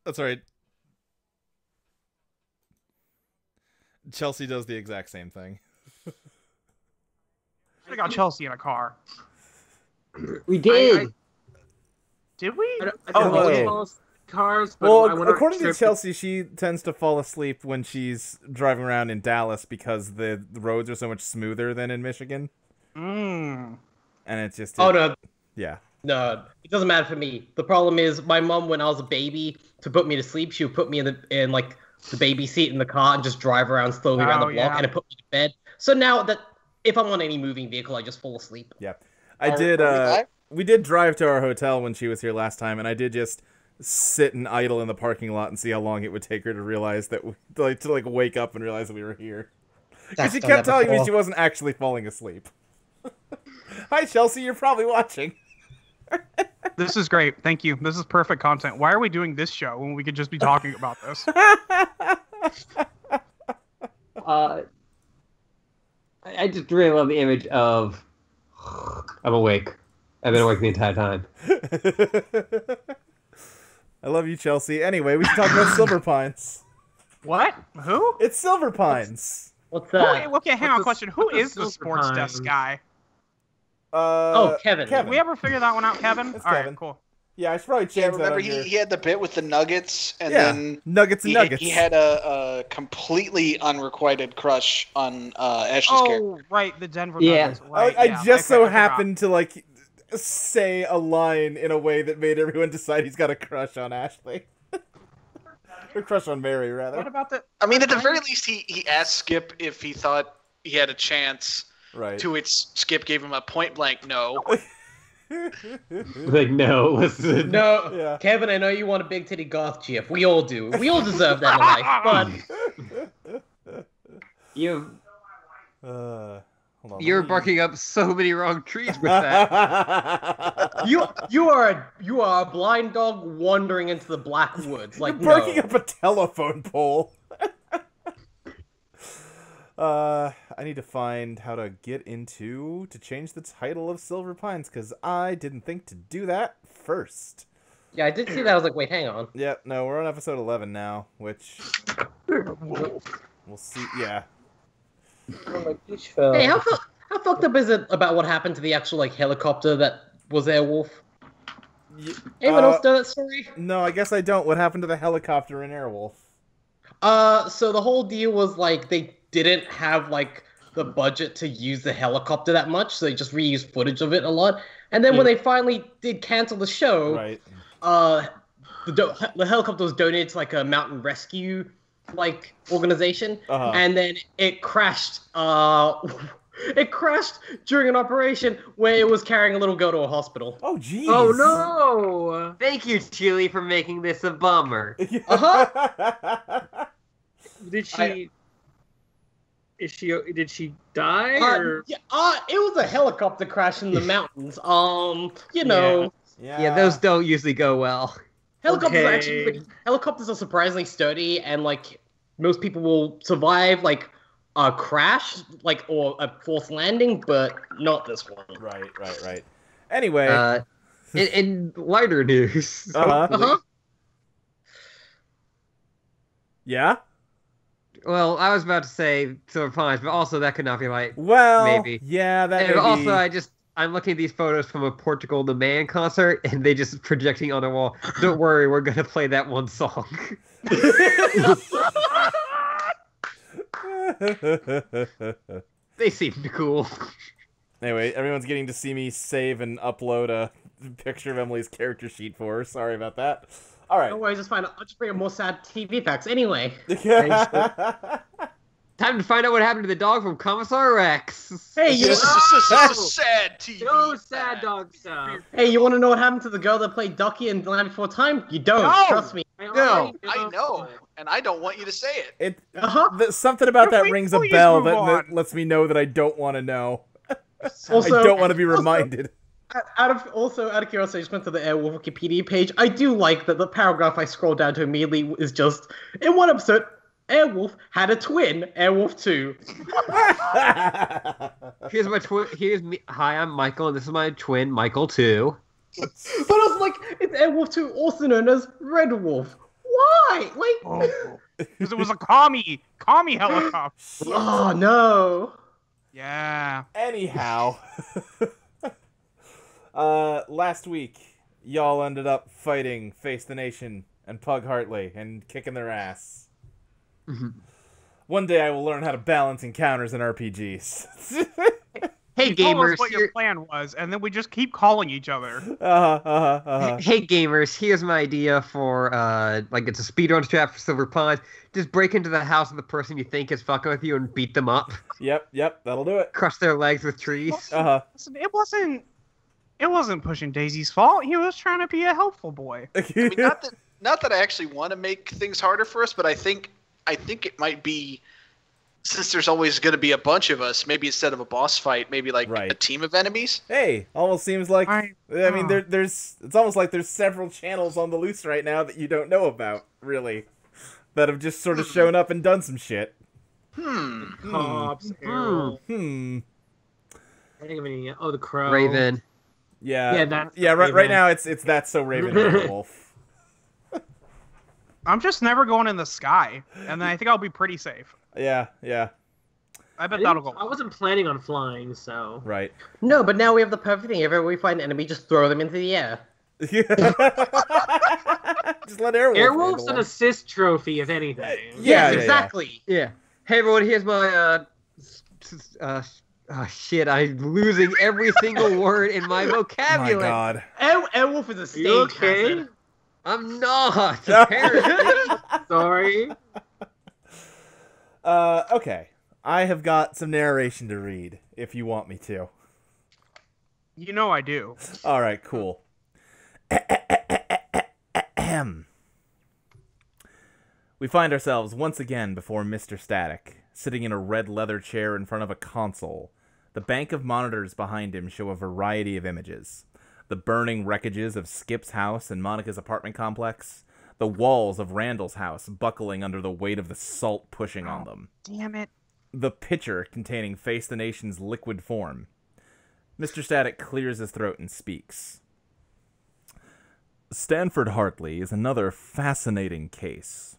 That's right. Chelsea does the exact same thing. I got Chelsea in a car. We did. Did we? I Oh, don't always hello. follow cars, but Well, I went on a according to trip Chelsea, she tends to fall asleep when she's driving around in Dallas because the roads are so much smoother than in Michigan. Mm. And it's just... Oh, no. Yeah. No, it doesn't matter for me. The problem is my mom, when I was a baby, to put me to sleep, she would put me in like the baby seat in the car and just drive around slowly around the block and it put me to bed. So now that if I'm on any moving vehicle, I just fall asleep. Yeah. We did drive to our hotel when she was here last time, and I did just sit and idle in the parking lot and see how long it would take her to realize that to wake up and realize that we were here. Because she kept telling me she wasn't actually falling asleep. Hi, Chelsea. You're probably watching. This is great. Thank you. This is perfect content. Why are we doing this show when we could just be talking about this? I just really love the image of I'm awake. I've been awake the entire time. I love you, Chelsea. Anyway, we should talk about Silver Pines. What? Who? It's Silver Pines. What's that? Okay, hang on. Question. Who is the sports desk guy? Kevin. Did we ever figure that one out, Kevin? It's All Kevin. right, cool. Yeah, I should probably change that. Remember, he had the bit with the Nuggets, and then Nuggets. He had a completely unrequited crush on Ashley's character. Oh, right, the Denver Nuggets. Right, I just so happened to say a line in a way that made everyone decide he's got a crush on Ashley. Or crush on Mary, rather. What about the... I mean, at the very least, he asked Skip if he thought he had a chance. Right. To which Skip gave him a point-blank no. Like, no, listen. No, Yeah. Kevin, I know you want a big titty goth GIF. We all do. We all deserve that in life. But Hold on, you're barking up so many wrong trees with that. you are a blind dog wandering into the black woods. Like You're barking up a telephone pole. I need to find how to change the title of Silver Pines, because I didn't think to do that first. Yeah, I did see that. I was like, wait, hang on. Yeah, no, we're on episode 11 now, which we'll see. Yeah. Hey, how fucked up is it about what happened to the actual helicopter that was Airwolf? Anyone else know that story? No, I guess I don't. What happened to the helicopter in Airwolf? So the whole deal was they didn't have the budget to use the helicopter that much, so they just reused footage of it a lot. And then when they finally did cancel the show, right. The helicopter was donated to a mountain rescue organization, and then it crashed. It crashed during an operation where it was carrying a little girl to a hospital. Oh, jeez. Oh, no! Thank you, Chili, for making this a bummer. Did she... Did she die? Or... Yeah, it was a helicopter crash in the mountains. You know. Yeah, those don't usually go well. Helicopters are surprisingly sturdy, and most people will survive a crash, or a forced landing, but not this one. Right. Anyway, in lighter news. Yeah. Well, I was about to say Silver Pines, but also that could not be right. Well, maybe. Yeah, that. And also, I'm looking at these photos from a Portugal the Man concert, and they just projecting on the wall. Don't worry, we're gonna play that one song. They seemed cool. Anyway, everyone's getting to see me save and upload a picture of Emily's character sheet for her. Sorry about that. All right. No worries, it's fine. I'll just bring up more sad TV facts anyway. Time to find out what happened to the dog from Commissar Rex. Hey, This is a sad TV. No sad dog stuff. Hey, you want to know what happened to the girl that played Ducky in Land Before Time? You don't. No! Trust me. No, I know, and I don't want you to say it. Something about that rings a bell that lets me know that I don't want to know. Also, I don't want to be reminded. Out of curiosity, I just went to the Airwolf Wikipedia page. I do like that the paragraph I scroll down to immediately is just, in one episode, Airwolf had a twin, Airwolf 2. Here's my twin. Here's me. Hi, I'm Michael, and this is my twin, Michael 2. But I was like, it's Airwolf 2, also known as Red Wolf. Why? Like, Because it was a commie helicopter. oh no. Yeah. Anyhow, last week, y'all ended up fighting Face the Nation and Pug Hartley and kicking their ass. One day I will learn how to balance encounters in RPGs. Hey You told us gamers, what your plan was, and then we just keep calling each other. hey gamers, here's my idea for like it's a speedrun strat for Silver Pines. Just break into the house of the person you think is fucking with you and beat them up. Yep, that'll do it. Crush their legs with trees. Listen, it wasn't Pushing Daisy's fault. He was trying to be a helpful boy. I mean, not that I actually want to make things harder for us, but I think it might be, since there's always going to be a bunch of us, maybe instead of a boss fight, maybe like a team of enemies. Hey, almost seems like there's it's almost like there's several channels on the loose right now that you don't know about, really, that have just sort of shown up and done some shit. Cops, Errol. I think of any. Oh, the Crow. Raven. Yeah, right now it's That's So Raven and Airwolf. I'm just never going in the sky, and then I think I'll be pretty safe. Yeah. I bet that'll go. I wasn't planning on flying, so. Right. No, but now we have the perfect thing. Every we find an enemy, just throw them into the air. Just let Airwolf. Airwolf's an assist trophy, if anything. Yes, exactly. Yeah. Hey everyone, here's my shit, I'm losing every single word in my vocabulary. My God. Airwolf is a stage You okay? hazard. I'm not, apparently. Sorry. Okay. I have got some narration to read, if you want me to. You know I do. All right, cool. We find ourselves once again before Mr. Static, sitting in a red leather chair in front of a console. The bank of monitors behind him show a variety of images. The burning wreckages of Skip's house and Monica's apartment complex. The walls of Randall's house buckling under the weight of the salt pushing on them. Damn it. The pitcher containing Face the Nation's liquid form. Mr. Static clears his throat and speaks. Stanford Hartley is another fascinating case.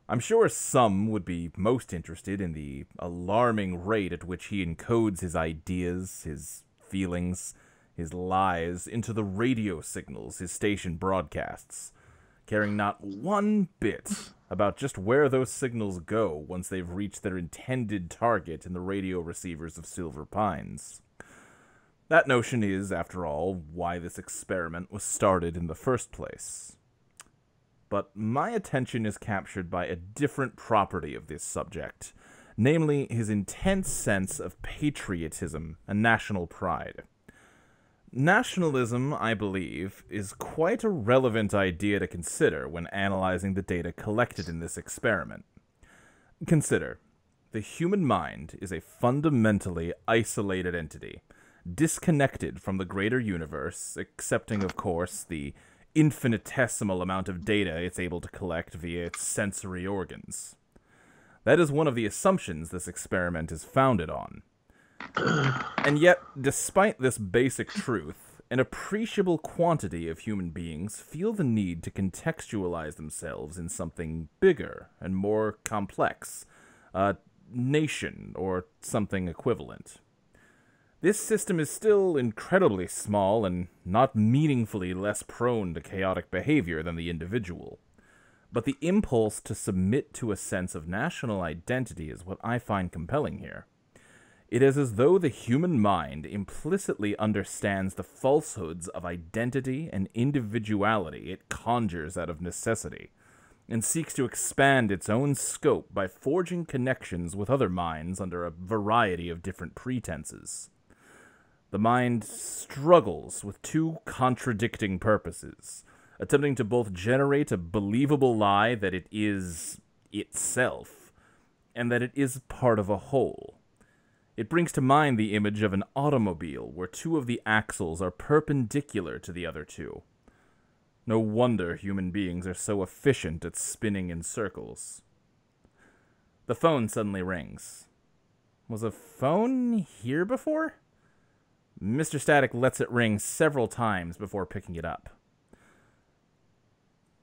I'm sure some would be most interested in the alarming rate at which he encodes his ideas, his feelings, his lies into the radio signals his station broadcasts, caring not one bit about just where those signals go once they've reached their intended target in the radio receivers of Silver Pines. That notion is, after all, why this experiment was started in the first place. But my attention is captured by a different property of this subject, namely his intense sense of patriotism and national pride. Nationalism, I believe, is quite a relevant idea to consider when analyzing the data collected in this experiment. Consider, the human mind is a fundamentally isolated entity, disconnected from the greater universe, excepting, of course, the infinitesimal amount of data it's able to collect via its sensory organs. That is one of the assumptions this experiment is founded on. And yet, despite this basic truth, an appreciable quantity of human beings feel the need to contextualize themselves in something bigger and more complex, a nation or something equivalent. This system is still incredibly small and not meaningfully less prone to chaotic behavior than the individual. But the impulse to submit to a sense of national identity is what I find compelling here. It is as though the human mind implicitly understands the falsehoods of identity and individuality it conjures out of necessity, and seeks to expand its own scope by forging connections with other minds under a variety of different pretenses. The mind struggles with two contradicting purposes, attempting to both generate a believable lie that it is itself, and that it is part of a whole. It brings to mind the image of an automobile where two of the axles are perpendicular to the other two. No wonder human beings are so efficient at spinning in circles. The phone suddenly rings. Was a phone here before? Mr. Static lets it ring several times before picking it up.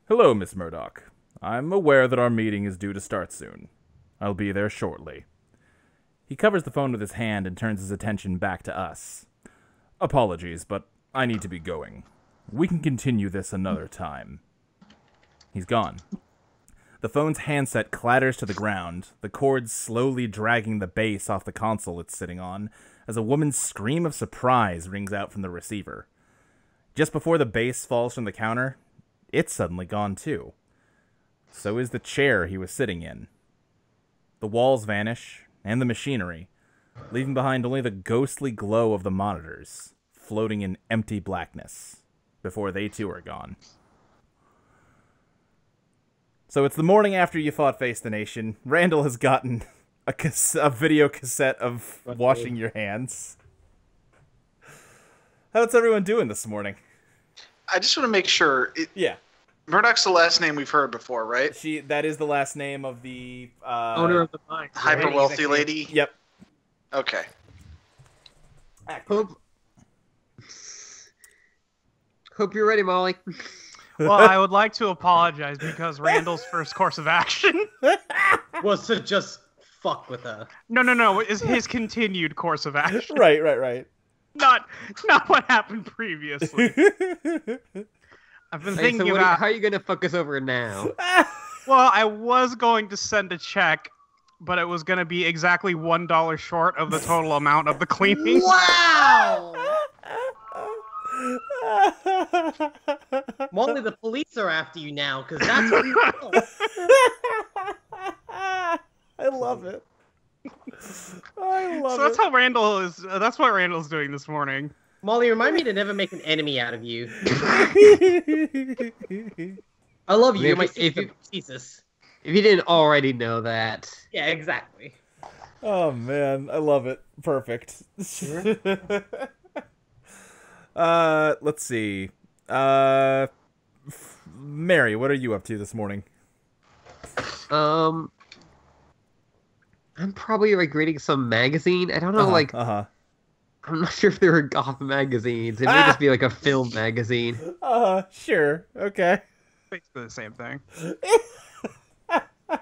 Hello, Miss Murdoch. I'm aware that our meeting is due to start soon. I'll be there shortly. He covers the phone with his hand and turns his attention back to us. Apologies, but I need to be going. We can continue this another time. He's gone. The phone's handset clatters to the ground, the cord slowly dragging the base off the console it's sitting on, as a woman's scream of surprise rings out from the receiver. Just before the base falls from the counter, it's suddenly gone too. So is the chair he was sitting in. The walls vanish, and the machinery, leaving behind only the ghostly glow of the monitors, floating in empty blackness, before they too are gone. So it's the morning after you fought Face the Nation. Randall has gotten a video cassette of washing your hands. How's everyone doing this morning? I just want to make sure. Yeah. Murdoch's the last name we've heard before, right? That is the last name of the owner of the mine. Hyper wealthy lady? Yep. Okay. Hope you're ready, Molly. Well, I would like to apologize because Randall's first course of action was to just fuck with her. No, is his continued course of action. Right. Not what happened previously. I've been thinking about how are you gonna fuck us over now? Well, I was going to send a check, but it was going to be exactly $1 short of the total amount of the cleaning. Wow! Molly, the police are after you now, because that's what you know. I love it. So that's how Randall is. That's what Randall's doing this morning. Molly, remind me to never make an enemy out of you. I love you. You're my sister. Jesus. If you didn't already know that. Yeah, exactly. Oh man, I love it. Perfect. Let's see. Mary, what are you up to this morning? I'm probably like reading some magazine. I don't know, I'm not sure if they were goth magazines. It may just be like a film magazine. Sure. Okay. Basically the same thing.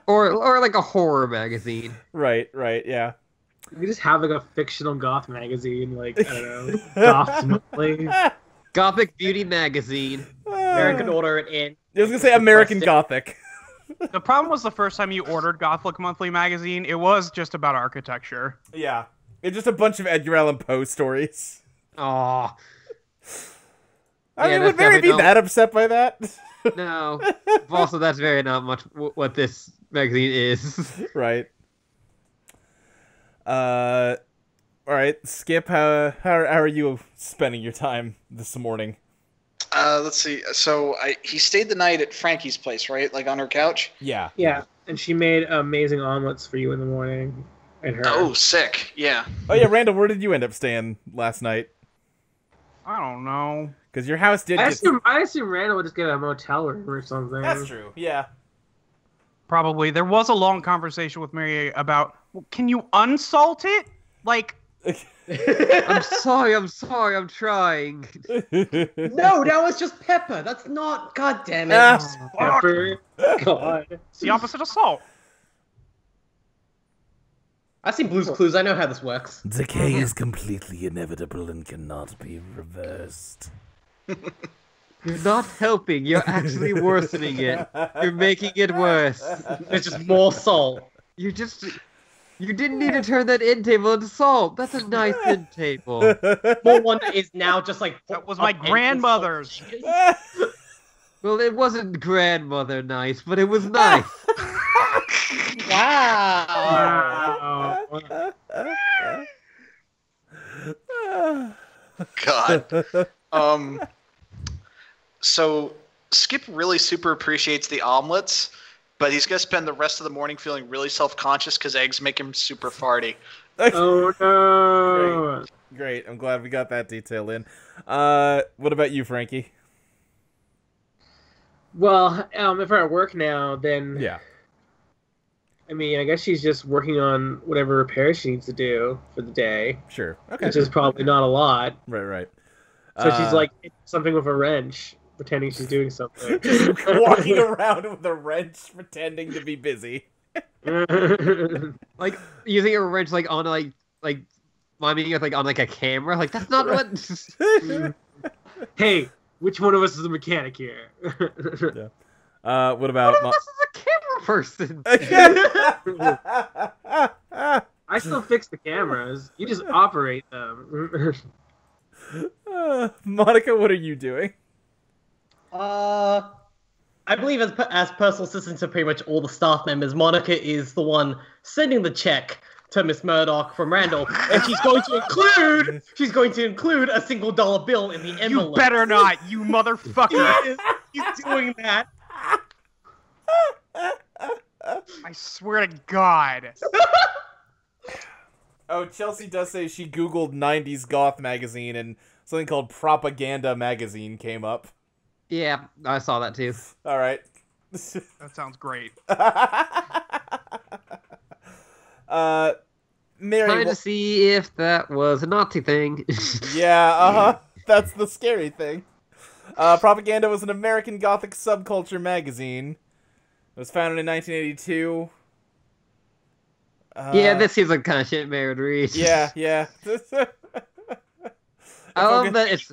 or like a horror magazine. Right, yeah. We just have like a fictional goth magazine, like, I don't know, Goth Monthly. Gothic Beauty Magazine. American Order it in. I was gonna say American Gothic. The problem was the first time you ordered Gothic Monthly magazine, it was just about architecture. Yeah. It's just a bunch of Edgar Allan Poe stories. Aw. I mean, would Mary be that upset by that? No. Also, that's very not much what this magazine is. Right. All right, Skip. How are you spending your time this morning? Let's see. So he stayed the night at Frankie's place, right? Like on her couch. Yeah. Yeah, and she made amazing omelets for you in the morning. And her. Oh, sick. Yeah. Oh yeah, Randall. Where did you end up staying last night? I don't know. Because your house did. I assume Randall would just get a motel room or something. That's true. Yeah. Probably. There was a long conversation with Mary about, can you unsalt it? Like... I'm sorry, I'm trying. No, that was just pepper. That's not... God damn it. Pepper. God. It's the opposite of salt. I've seen Blue's Clues. I know how this works. Decay is completely inevitable and cannot be reversed. You're not helping. You're actually worsening it. You're making it worse. It's just more salt. You didn't need to turn that end table into salt. That's a nice end table. More wonder is now just like... That was my grandmother's. Well, it wasn't grandmother nice, but it was nice. Wow. God. So Skip really super appreciates the omelets, but he's gonna spend the rest of the morning feeling really self-conscious because eggs make him super farty. Oh no! Great. I'm glad we got that detail in. What about you, Frankie? Well, if we're at work now, then yeah. I mean, I guess she's just working on whatever repairs she needs to do for the day. Sure. Okay. Which is probably not a lot. Right. So she's like something with a wrench. pretending she's doing something. Just walking around with a wrench, pretending to be busy. Like using a wrench like on like miming it like on like a camera. Like that's not what. Hey, which one of us is a mechanic here? Yeah. What about? This is a camera person. I still fix the cameras. You just operate them. Monica, what are you doing? I believe as personal assistant to pretty much all the staff members, Monica is the one sending the check to Miss Murdoch from Randall, and she's going to include a single dollar bill in the envelope. You better not, you motherfucker! He's doing that. I swear to God. Oh, Chelsea does say she Googled 90s goth magazine and something called Propaganda magazine came up. Yeah, I saw that too. All right. That sounds great. Mary, Trying to see if that was a Nazi thing. Yeah, that's the scary thing. Propaganda was an American Gothic subculture magazine. It was founded in 1982. Yeah, this seems like kind of shit Mary would read. Yeah. I love that it's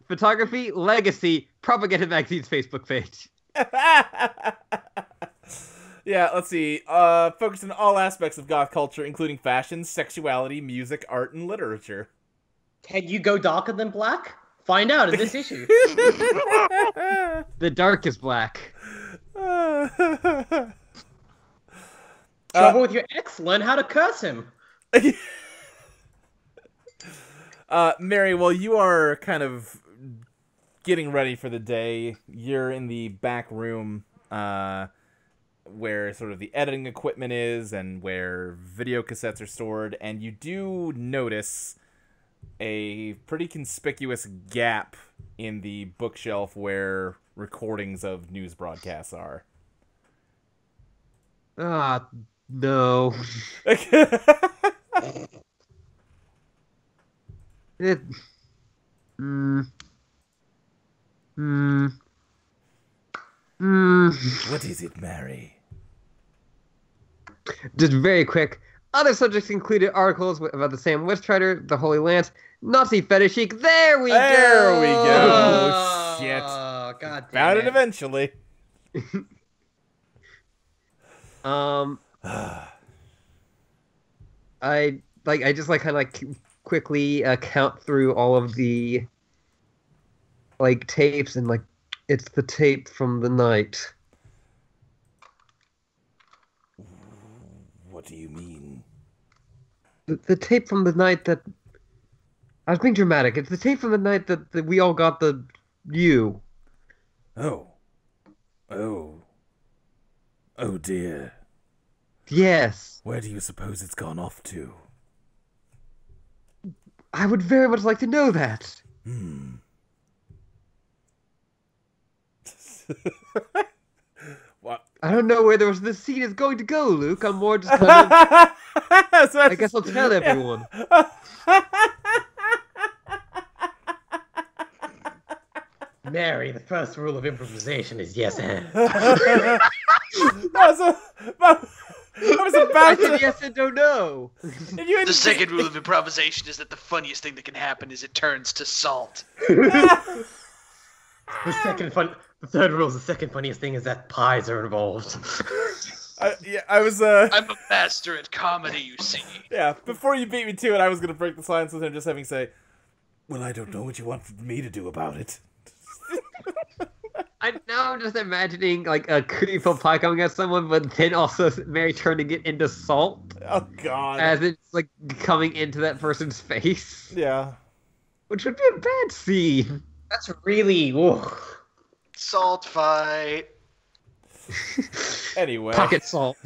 photography, legacy, Propaganda Magazine's Facebook page. Yeah, let's see. Focused on all aspects of goth culture, including fashion, sexuality, music, art, and literature. Can you go darker than black? Find out in this issue. The dark is black. Trouble with your ex? Learn how to curse him. Mary, while you are kind of getting ready for the day, you're in the back room where sort of the editing equipment is and where video cassettes are stored, and you do notice a pretty conspicuous gap in the bookshelf where recordings of news broadcasts are. Ah, no. What is it, Mary? Just very quick. Other subjects included articles about the Sam Weststrider, the Holy Lance, Nazi fetish chic. There we go. Oh, shit. God damn Found it it. eventually. I just kind of quickly count through all of the tapes and it's the tape from the night. What do you mean? The tape from the night that I was being dramatic. It's the tape from the night that we all got the you. Oh dear. Yes. Where do you suppose it's gone off to? I would very much like to know that. What? I don't know where this scene is going to go, Luke. I'm more just kind of... I guess I'll tell everyone. Mary, the first rule of improvisation is yes and. I was I about said to... yes and don't know. The second rule of improvisation is that the funniest thing that can happen is it turns to salt. The third rule is the second funniest thing is that pies are involved. I was I'm a master at comedy, you see. Yeah, before you beat me to it, I was going to break the silence with him just having say, well, I don't know what you want me to do about it. Now I'm just imagining a creepy pie coming at someone, but then also Mary turning it into salt. Oh, God. As it's coming into that person's face. Yeah. Which would be a bad scene. That's really... Ooh. Salt fight. Anyway. Pocket salt.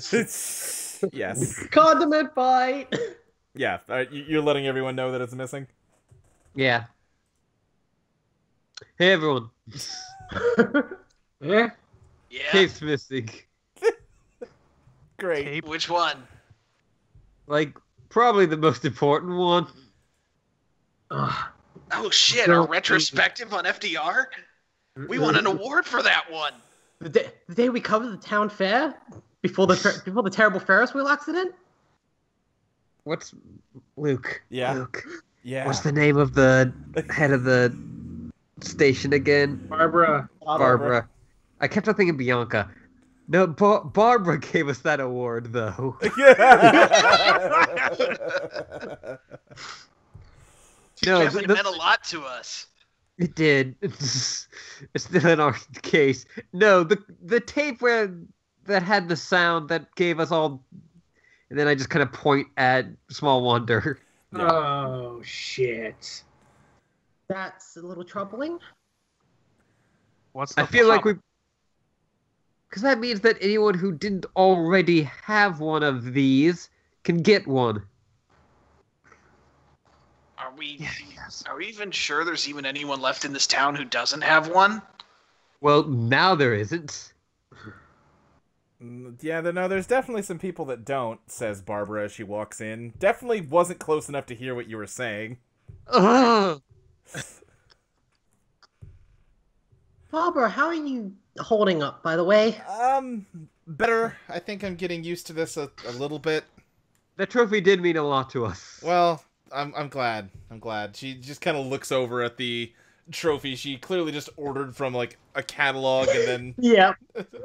Yes. Condiment fight. Yeah, you're letting everyone know that it's missing? Yeah. Hey, everyone. Yeah? Yeah. Tape's missing. Great. Tape. Which one? Probably the most important one. Oh shit, our retrospective on FDR? We won an award for that one. The day we covered the town fair before the terrible Ferris wheel accident. What's Luke? Yeah. Luke. Yeah. What's the name of the head of the station again? Barbara. Barbara. I kept on thinking Bianca. No, Barbara gave us that award, though. She definitely meant a lot to us. It did. It's still in our case. No, the tape that had the sound that gave us all, and then I just kind of point at Small Wonder. Yeah. Oh shit. That's a little troubling. I feel like because that means that anyone who didn't already have one of these can get one. Are we even sure there's even anyone left in this town who doesn't have one? Well, now there isn't. Yeah, no, there's definitely some people that don't, says Barbara as she walks in. Definitely wasn't close enough to hear what you were saying. Ugh. Barbara, how are you holding up, by the way? Better. I think I'm getting used to this a little bit. That trophy did mean a lot to us. Well, I'm glad. I'm glad. She just kind of looks over at the trophy she clearly just ordered from like a catalog, and then Yeah.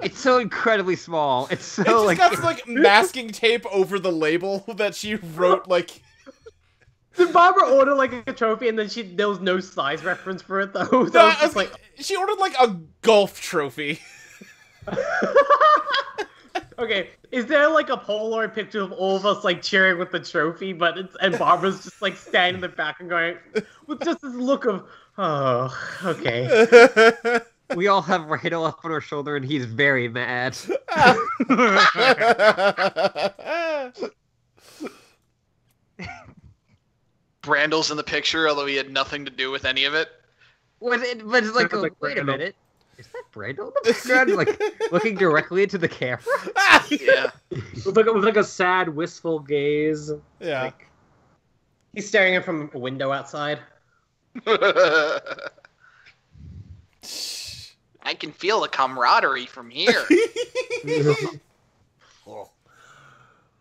It's so incredibly small. It's so it's just like got some, like masking tape over the label that she wrote like. Did Barbara order like a trophy and then there was no size reference for it though? So No, it was just like she ordered like a golf trophy. okay, is there like a Polaroid picture of all of us like cheering with the trophy, and Barbara's just like standing in the back and going with just this look of oh, okay. we all have Randall up on our shoulder and he's very mad. Randall's in the picture, although he had nothing to do with any of it. But it's like, Sounds like wait a Randall. minute. Is that Brandon in the background, like looking directly into the camera? Yeah. With like a sad, wistful gaze. Yeah. Like, He's staring in from a window outside. I can feel the camaraderie from here.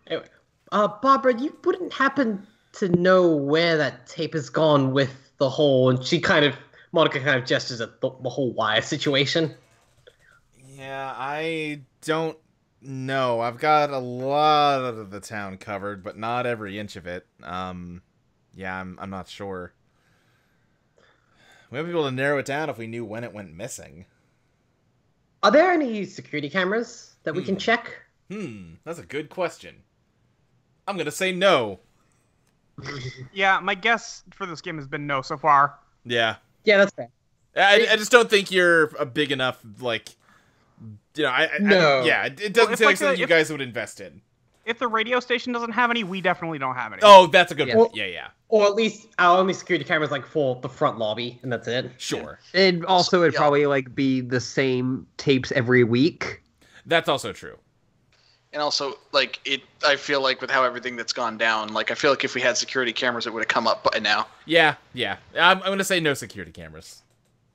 Anyway, Barbara, you wouldn't happen to know where that tape has gone with the whole, and Monica kind of gestures at the whole wire situation. Yeah, I don't know. I've got a lot of the town covered, but not every inch of it. Yeah, I'm not sure. We might be able to narrow it down if we knew when it went missing. Are there any security cameras that we can check? That's a good question. I'm gonna say no. Yeah, my guess for this game has been no so far. Yeah. Yeah, that's fair. I just don't think you're a big enough, like, you know, No. it doesn't seem like something you guys would invest in. If the radio station doesn't have any, we definitely don't have any. Oh, that's a good Yeah. point. Yeah. Or at least our only security camera is like for the front lobby, and that's it. Sure. And also it'd Yeah. probably like be the same tapes every week. That's also true. And also, like, I feel like with how everything that's gone down, like, I feel like if we had security cameras, it would have come up by now. Yeah. I'm gonna say no security cameras.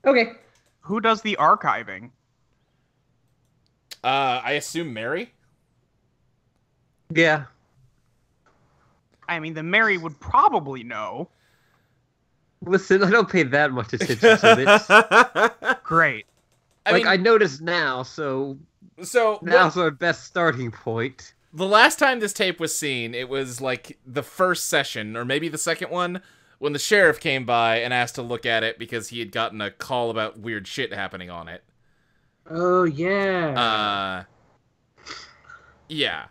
Okay. Who does the archiving? I assume Mary? Yeah. I mean, the Mary would probably know. Listen, I don't pay that much attention to this. Great. I noticed now, so now's our best starting point. The last time this tape was seen, it was like the first session, or maybe the second one, when the sheriff came by and asked to look at it because he had gotten a call about weird shit happening on it. oh yeah. Yeah.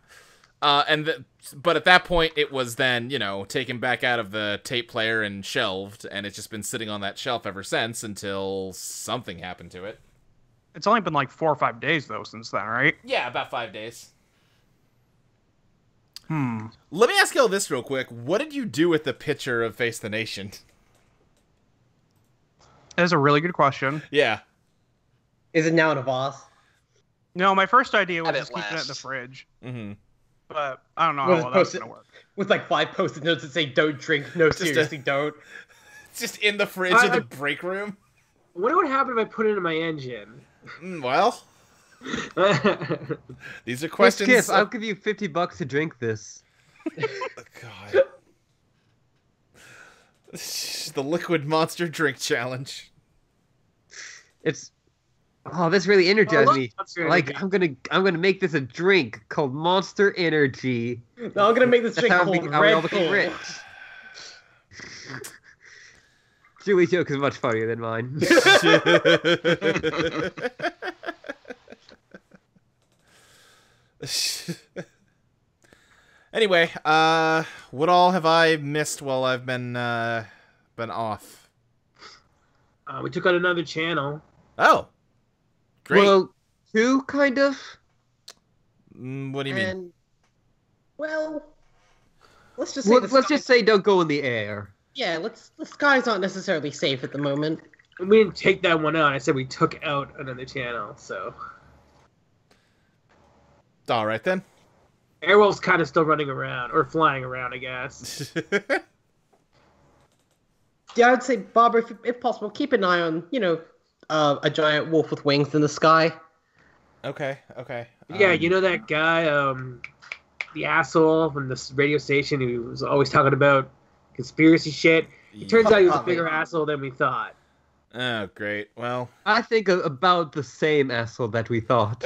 But at that point, it was then, taken back out of the tape player and shelved, and it's just been sitting on that shelf ever since until something happened to it. It's only been like 4 or 5 days, though, since then, right? Yeah, about 5 days. Let me ask y'all this real quick. What did you do with the picture of Face the Nation? That is a really good question. Yeah. Is it now in a vase? No, my first idea was At just keeping it in the fridge. Mm-hmm. But I don't know Was how it well that's posted- going to work. With like 5 post-it notes that say "Don't drink." No, seriously, don't. It's just in the fridge of the break room. I wonder what happened if I put it in my engine. Well, these are questions. Hey, Skip, I'll give you $50 to drink this. God. The liquid monster drink challenge. This really energized me. Monster Like Energy. I'm gonna make this a drink called Monster Energy. No, I'm gonna make this That's drink how called we all Red become Bull. rich. Julie's joke is much funnier than mine. Anyway, what all have I missed while I've been off? We took out another channel. Oh, great. Well, two kind of. What do you mean? And, well, let's just say Let's just say don't go in the air. yeah, the skies aren't necessarily safe at the moment. We didn't take that one out. I said we took out another channel. So All right then. Airwolf's kind of still running around or flying around, I guess. Yeah, I'd say, Barbara, if possible, keep an eye on, a giant wolf with wings in the sky. Okay. Yeah, you know that guy, the asshole from this radio station who was always talking about conspiracy shit? It turns out he was a bigger asshole than we thought. Oh, great. Well, I think about the same asshole that we thought.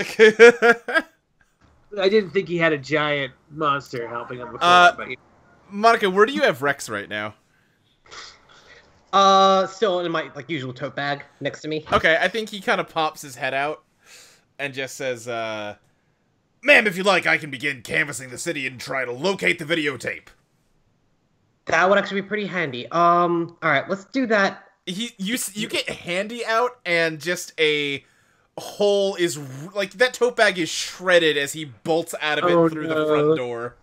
I didn't think he had a giant monster helping him before. But Monica, where do you have Rex right now? Still in my usual tote bag next to me. Okay, I think he kind of pops his head out and just says, "Ma'am, if you like, I can begin canvassing the city and try to locate the videotape." That would actually be pretty handy. All right, let's do that. You get handy out, and just a hole is that tote bag is shredded as he bolts out of it through the front door.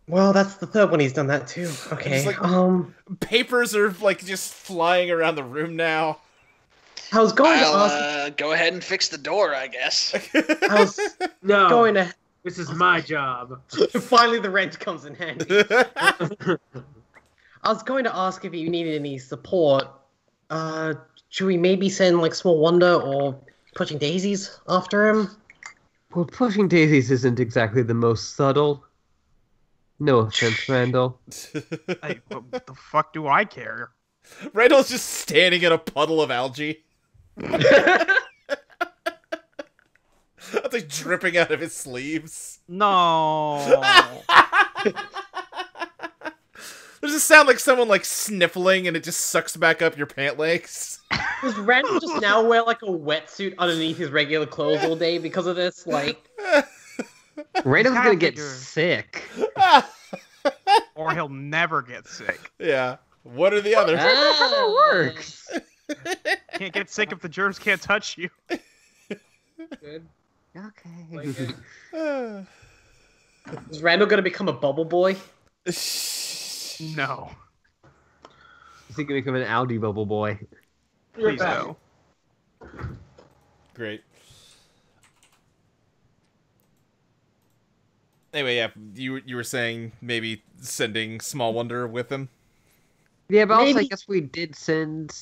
Well, that's the third one he's done that too. Okay. Papers are just flying around the room now. I was going to I'll ask. go ahead and fix the door, I guess. I was no, going to. this is my job. Finally, the wrench comes in handy. I was going to ask if you needed any support. Should we maybe send Small Wonder or Pushing Daisies after him? Well, Pushing Daisies isn't exactly the most subtle. No offense, Randall. Hey, what the fuck do I care? Randall's just standing in a puddle of algae. That's dripping out of his sleeves. No. Does it sound like someone sniffling and it just sucks back up your pant legs? Does Randall just now wear a wetsuit underneath his regular clothes all day because of this? Randall's gonna get figure. sick. Or he'll never get sick. Yeah. What are the others? That's how that works. Can't get sick if the germs can't touch you. Good. Okay. Is Randall gonna become a bubble boy? No. Is he gonna become an Audi bubble boy? Please no. Great. Anyway, yeah, you were saying maybe sending Small Wonder with him? Yeah, but also I Maybe- guess we did send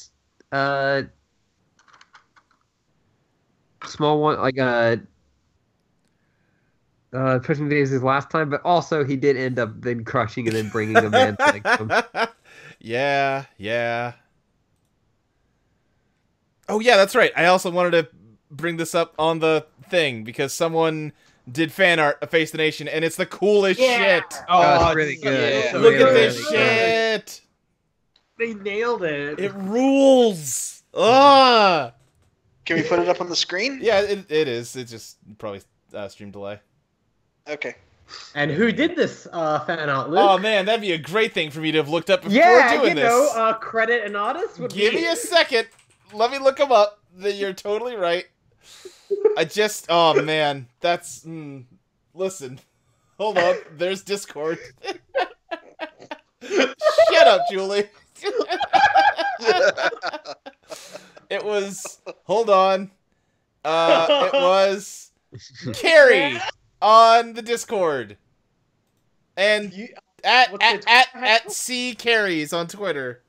small one Pushing Daisies last time, but also he did end up then crushing and then bringing him in. Yeah. Oh yeah, that's right. I also wanted to bring this up on the thing because someone did fan art of Face the Nation, and it's the coolest shit. Oh, it's really good. yeah. Look at Really, this really good. shit. They nailed it. It rules. Ah. Can we put it up on the screen? Yeah, it is. It's just probably stream delay. Okay. And who did this fan art, Luke? Oh man, that'd be a great thing for me to have looked up before doing this. Credit an artist would Give be... me a second. Let me look them up. You're totally right. Oh man, that's. Listen, hold on. There's Discord. Shut up, Julie. It was. Hold on. It was Carrie on the Discord, and at C Carries on Twitter.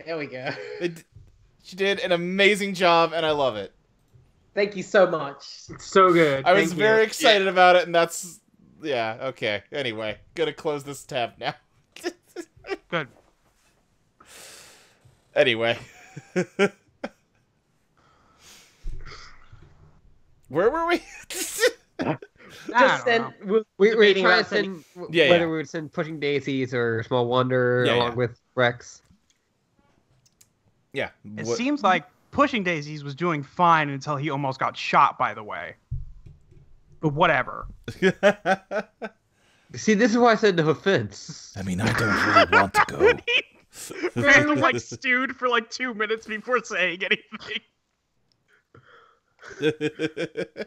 There we go. She did an amazing job, and I love it. Thank you so much. It's so good. I was Thank very you. excited about it, and that's... Yeah, okay. Anyway, gonna close this tab now. Good. Anyway. Where were we? Just send. We were debating trying about to send Yeah, whether yeah. we would send Pushing Daisies or Small Wonder Yeah, along yeah. with Rex. Yeah. It what- seems like Pushing Daisies was doing fine until he almost got shot, by the way. But whatever. See, this is why I said no offense. I mean, I don't really want to go. Randall like stewed for like 2 minutes before saying anything.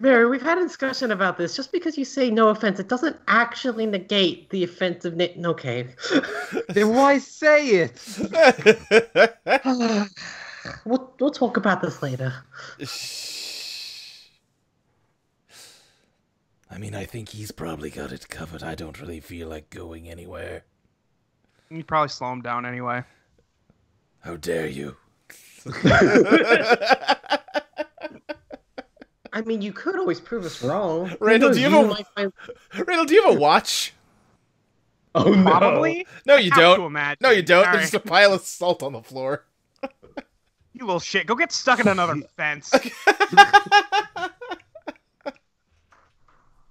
Mary, we've had a discussion about this. Just because you say no offense, it doesn't actually negate the offensiveness. Okay. Then why say it? We'll talk about this later. I mean, I think he's probably got it covered. I don't really feel like going anywhere. You probably slow him down anyway. How dare you? I mean, you could always prove us wrong. Randall, Who do you knows, have a- might find- Riddle, do you have a watch? Oh, no. Probably. No, you I have to don't. imagine. No, you don't. All There's just a right. pile of salt on the floor. You little shit. Go get stuck in another fence.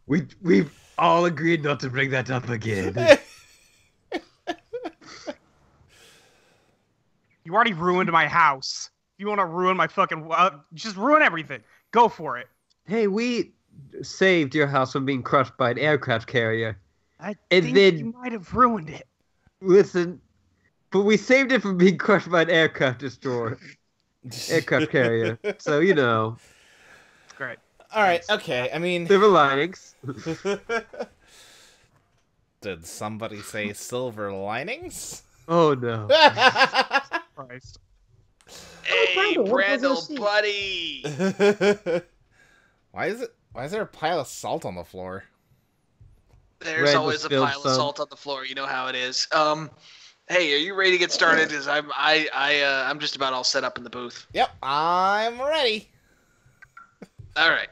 We've all agreed not to bring that up again. You already ruined my house. You want to ruin my fucking... just ruin everything. Go for it. Hey, we saved your house from being crushed by an aircraft carrier. I And think then- you might have ruined it. Listen, but we saved it from being crushed by an aircraft carrier. So, you know, It's great. All right. Okay. I mean, silver linings. did somebody say silver linings? Oh no. Christ. Hey, Brandon, what was Brandle, this? buddy. Why is there a pile of salt on the floor? There's Randall always a spilled pile some. of salt on the floor. You know how it is. Hey, are you ready to get started? Because I'm just about all set up in the booth. Yep, I'm ready. All right,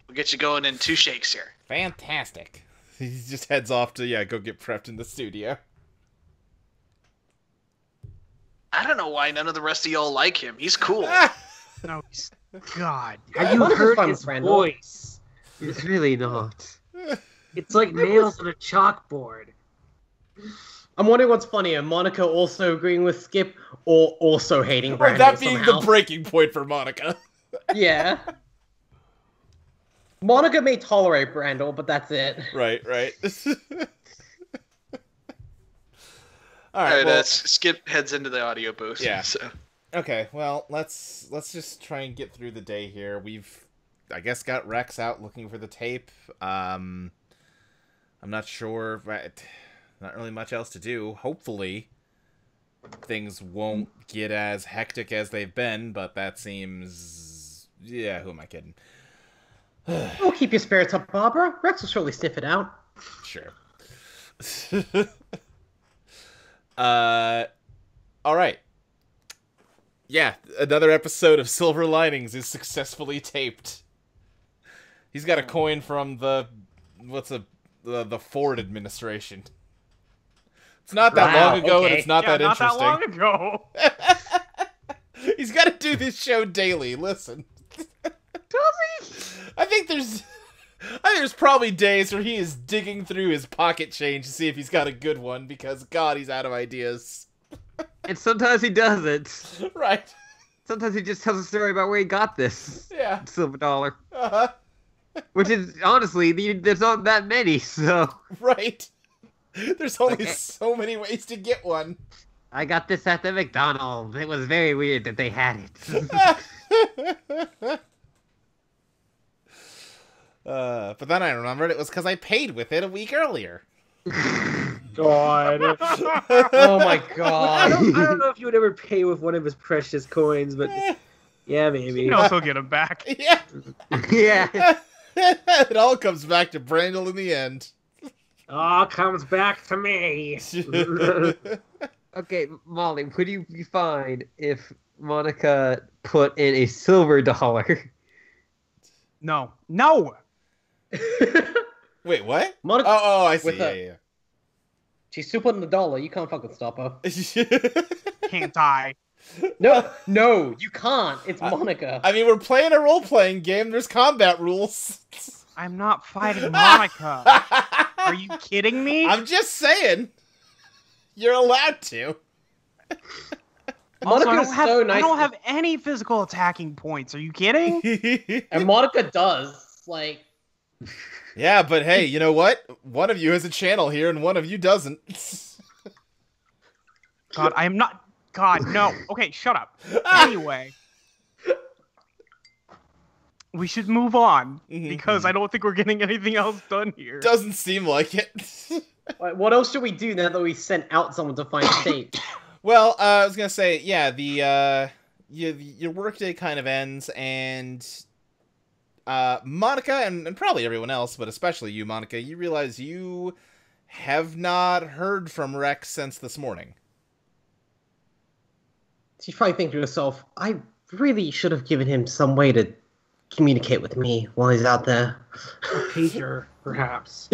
we'll get you going in 2 shakes here. Fantastic. He just heads off to go get prepped in the studio. I don't know why none of the rest of y'all like him. He's cool. No, God. Have you What is heard fun, his Randall? voice? It's really not. It's like nails on a chalkboard. I'm wondering what's funnier, Monica also agreeing with Skip or also hating Or Brandon that being somehow. the breaking point for Monica. Yeah. Monica may tolerate Brandel, but that's it. Right. All All right. right, Well, Skip heads into the audio booth. Yeah. So. okay. Well, let's just try and get through the day here. We've, I guess, got Rex out looking for the tape. I'm not sure, but not really much else to do. Hopefully, things won't get as hectic as they've been, but that seems... Yeah, who am I kidding? We'll keep your spirits up, Barbara. Rex will surely sniff it out. Sure. All right. Yeah, another episode of Silver Linings is successfully taped. He's got a coin from the Ford administration. It's not that Wow, long ago, and okay. it's not that not interesting. that long ago. He's got to do this show daily. Listen. I think there's probably days where he is digging through his pocket change to see if he's got a good one, because God, he's out of ideas. And sometimes he doesn't. Right. Sometimes he just tells a story about where he got this Yeah. silver dollar. Uh-huh. Which is, honestly, there's not that many, so... Right. There's only Okay. so many ways to get one. I got this at the McDonald's. It was very weird that they had it. But then I remembered it was because I paid with it a week earlier. God. Oh my I god. don't know if you would ever pay with one of his precious coins, but yeah, maybe. You can also get him back. Yeah. Yeah. It all comes back to Brandel in the end. All comes back to me. Okay, Molly, would you be fine if Monica put in a silver dollar. No. Wait, what? Monica, Oh, I see. with Yeah. she's still putting the dollar. You can't fucking stop her. Can't die. No, you can't. It's Monica. I mean, we're playing a role-playing game. There's combat rules. I'm not fighting Monica. Are you kidding me? I'm just saying. You're allowed to. Also, Monica's so nice. I don't have any physical attacking points. Are you kidding? And Monica does. Like, Yeah, but hey, you know what? One of you has a channel here, and one of you doesn't. God, I am not. God, no. Okay, shut up. Anyway. We should move on, because I don't think we're getting anything else done here. Doesn't seem like it. what else should we do now that we sent out someone to find a tape? Well, I was gonna say, yeah, your workday kind of ends, and Monica, and probably everyone else, but especially you, Monica, you realize you have not heard from Rex since this morning. She's probably thinking to herself, I really should have given him some way to communicate with me while he's out there. A pager, perhaps.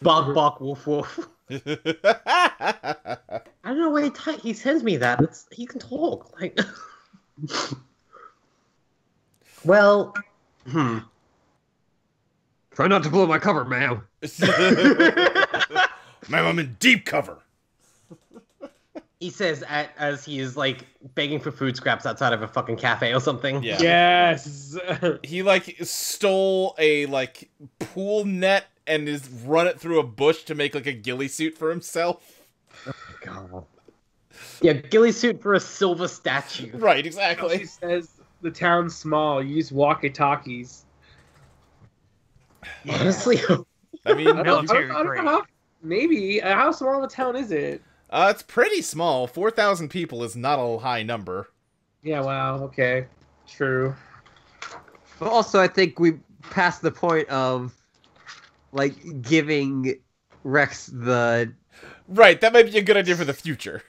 Bark, bark, woof, woof. I don't know why he sends me that. He can talk. Like, well, Try not to blow my cover, ma'am. Ma'am, I'm in deep cover. he says as he is like begging for food scraps outside of a fucking cafe or something. Yeah. Yes. He like stole a like pool net and is run it through a bush to make like a ghillie suit for himself. Oh my god. Yeah, ghillie suit for a silver statue. Right, exactly. She says the town's small. Use walkie-talkies. Honestly, I mean, I don't Military know grade. how. Maybe. How small of a town is it? it's pretty small. 4,000 people is not a high number. Yeah. Wow. Okay. True. But also, I think we passed the point of like giving Rex the. Right, that might be a good idea for the future.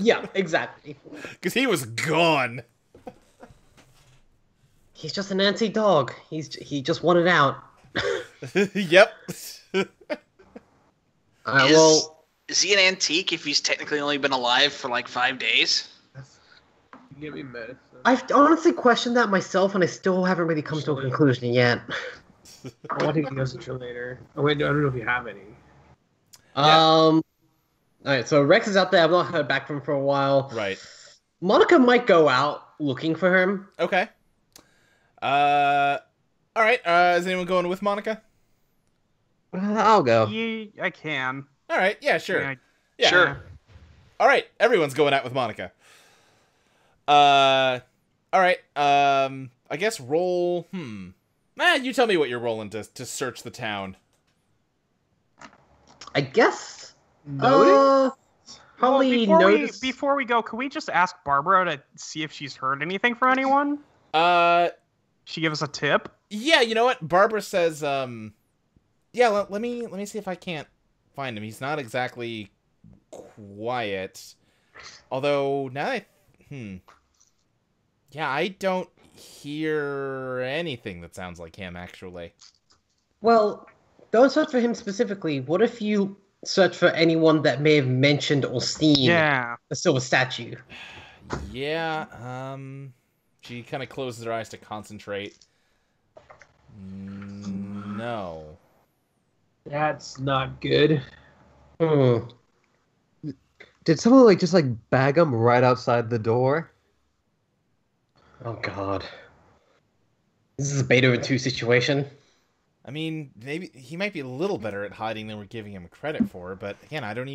yeah, exactly. Because he was gone. He's just an antique dog. He just wanted out. Yep. Is he an antique if he's technically only been alive for like 5 days? Give me medicine. I've honestly questioned that myself, and I still haven't really come to a conclusion yet. I want to take the message later. Oh wait, no, I don't know if you have any. Alright, so Rex is out there. I've not heard back from him for a while. Right. Monica might go out looking for him. Okay. Alright, is anyone going with Monica? I'll go. Yeah, I can. Alright, yeah, sure. Yeah, Yeah. Sure. Alright, everyone's going out with Monica. Alright, I guess roll, you tell me what you're rolling to search the town. I guess. Notice? Probably well, notice. before we go, can we just ask Barbara to see if she's heard anything from anyone? She give us a tip? Yeah, you know what? Barbara says, yeah, let me see if I can't find him. He's not exactly quiet. Although, now that yeah, I don't hear anything that sounds like him, actually. Well, don't search for him specifically. What if you search for anyone that may have mentioned or seen the silver statue? Yeah, she kind of closes her eyes to concentrate. No. That's not good. Hmm. Did someone just bag him right outside the door? Oh god. This is a beta in 2 situation. I mean, maybe he might be a little better at hiding than we're giving him credit for, but again, I don't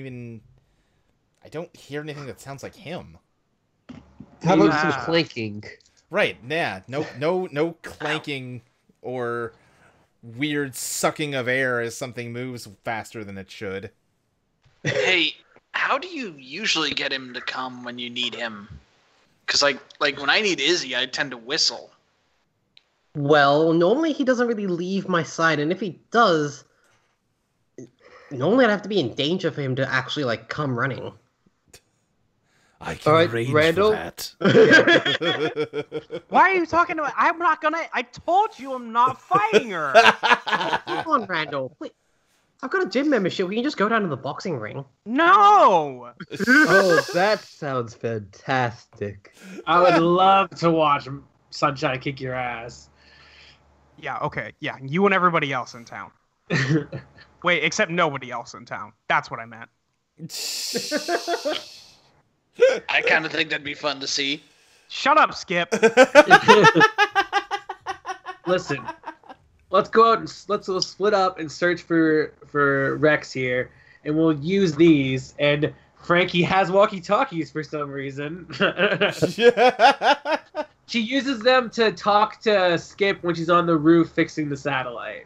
hear anything that sounds like him. How about some clanking? Right, yeah. No clanking or weird sucking of air as something moves faster than it should. Hey, how do you usually get him to come when you need him? Because like when I need Izzy, I tend to whistle. Well, normally he doesn't really leave my side, and if he does, normally I'd have to be in danger for him to actually come running. I can arrange Randall? for that. Why are you talking to? I'm not gonna. I told you I'm not fighting her. Come on, Randall. Wait, I've got a gym membership. We can just go down to the boxing ring. No. Oh, that sounds fantastic. I would love to watch Sunshine kick your ass. Yeah. Okay. Yeah. You and everybody else in town. Wait, except nobody else in town. That's what I meant. I kind of think that'd be fun to see. Shut up, Skip. Listen, let's go out and let's split up and search for Rex here, and we'll use these. And Frankie has walkie-talkies for some reason. She uses them to talk to Skip when she's on the roof fixing the satellite.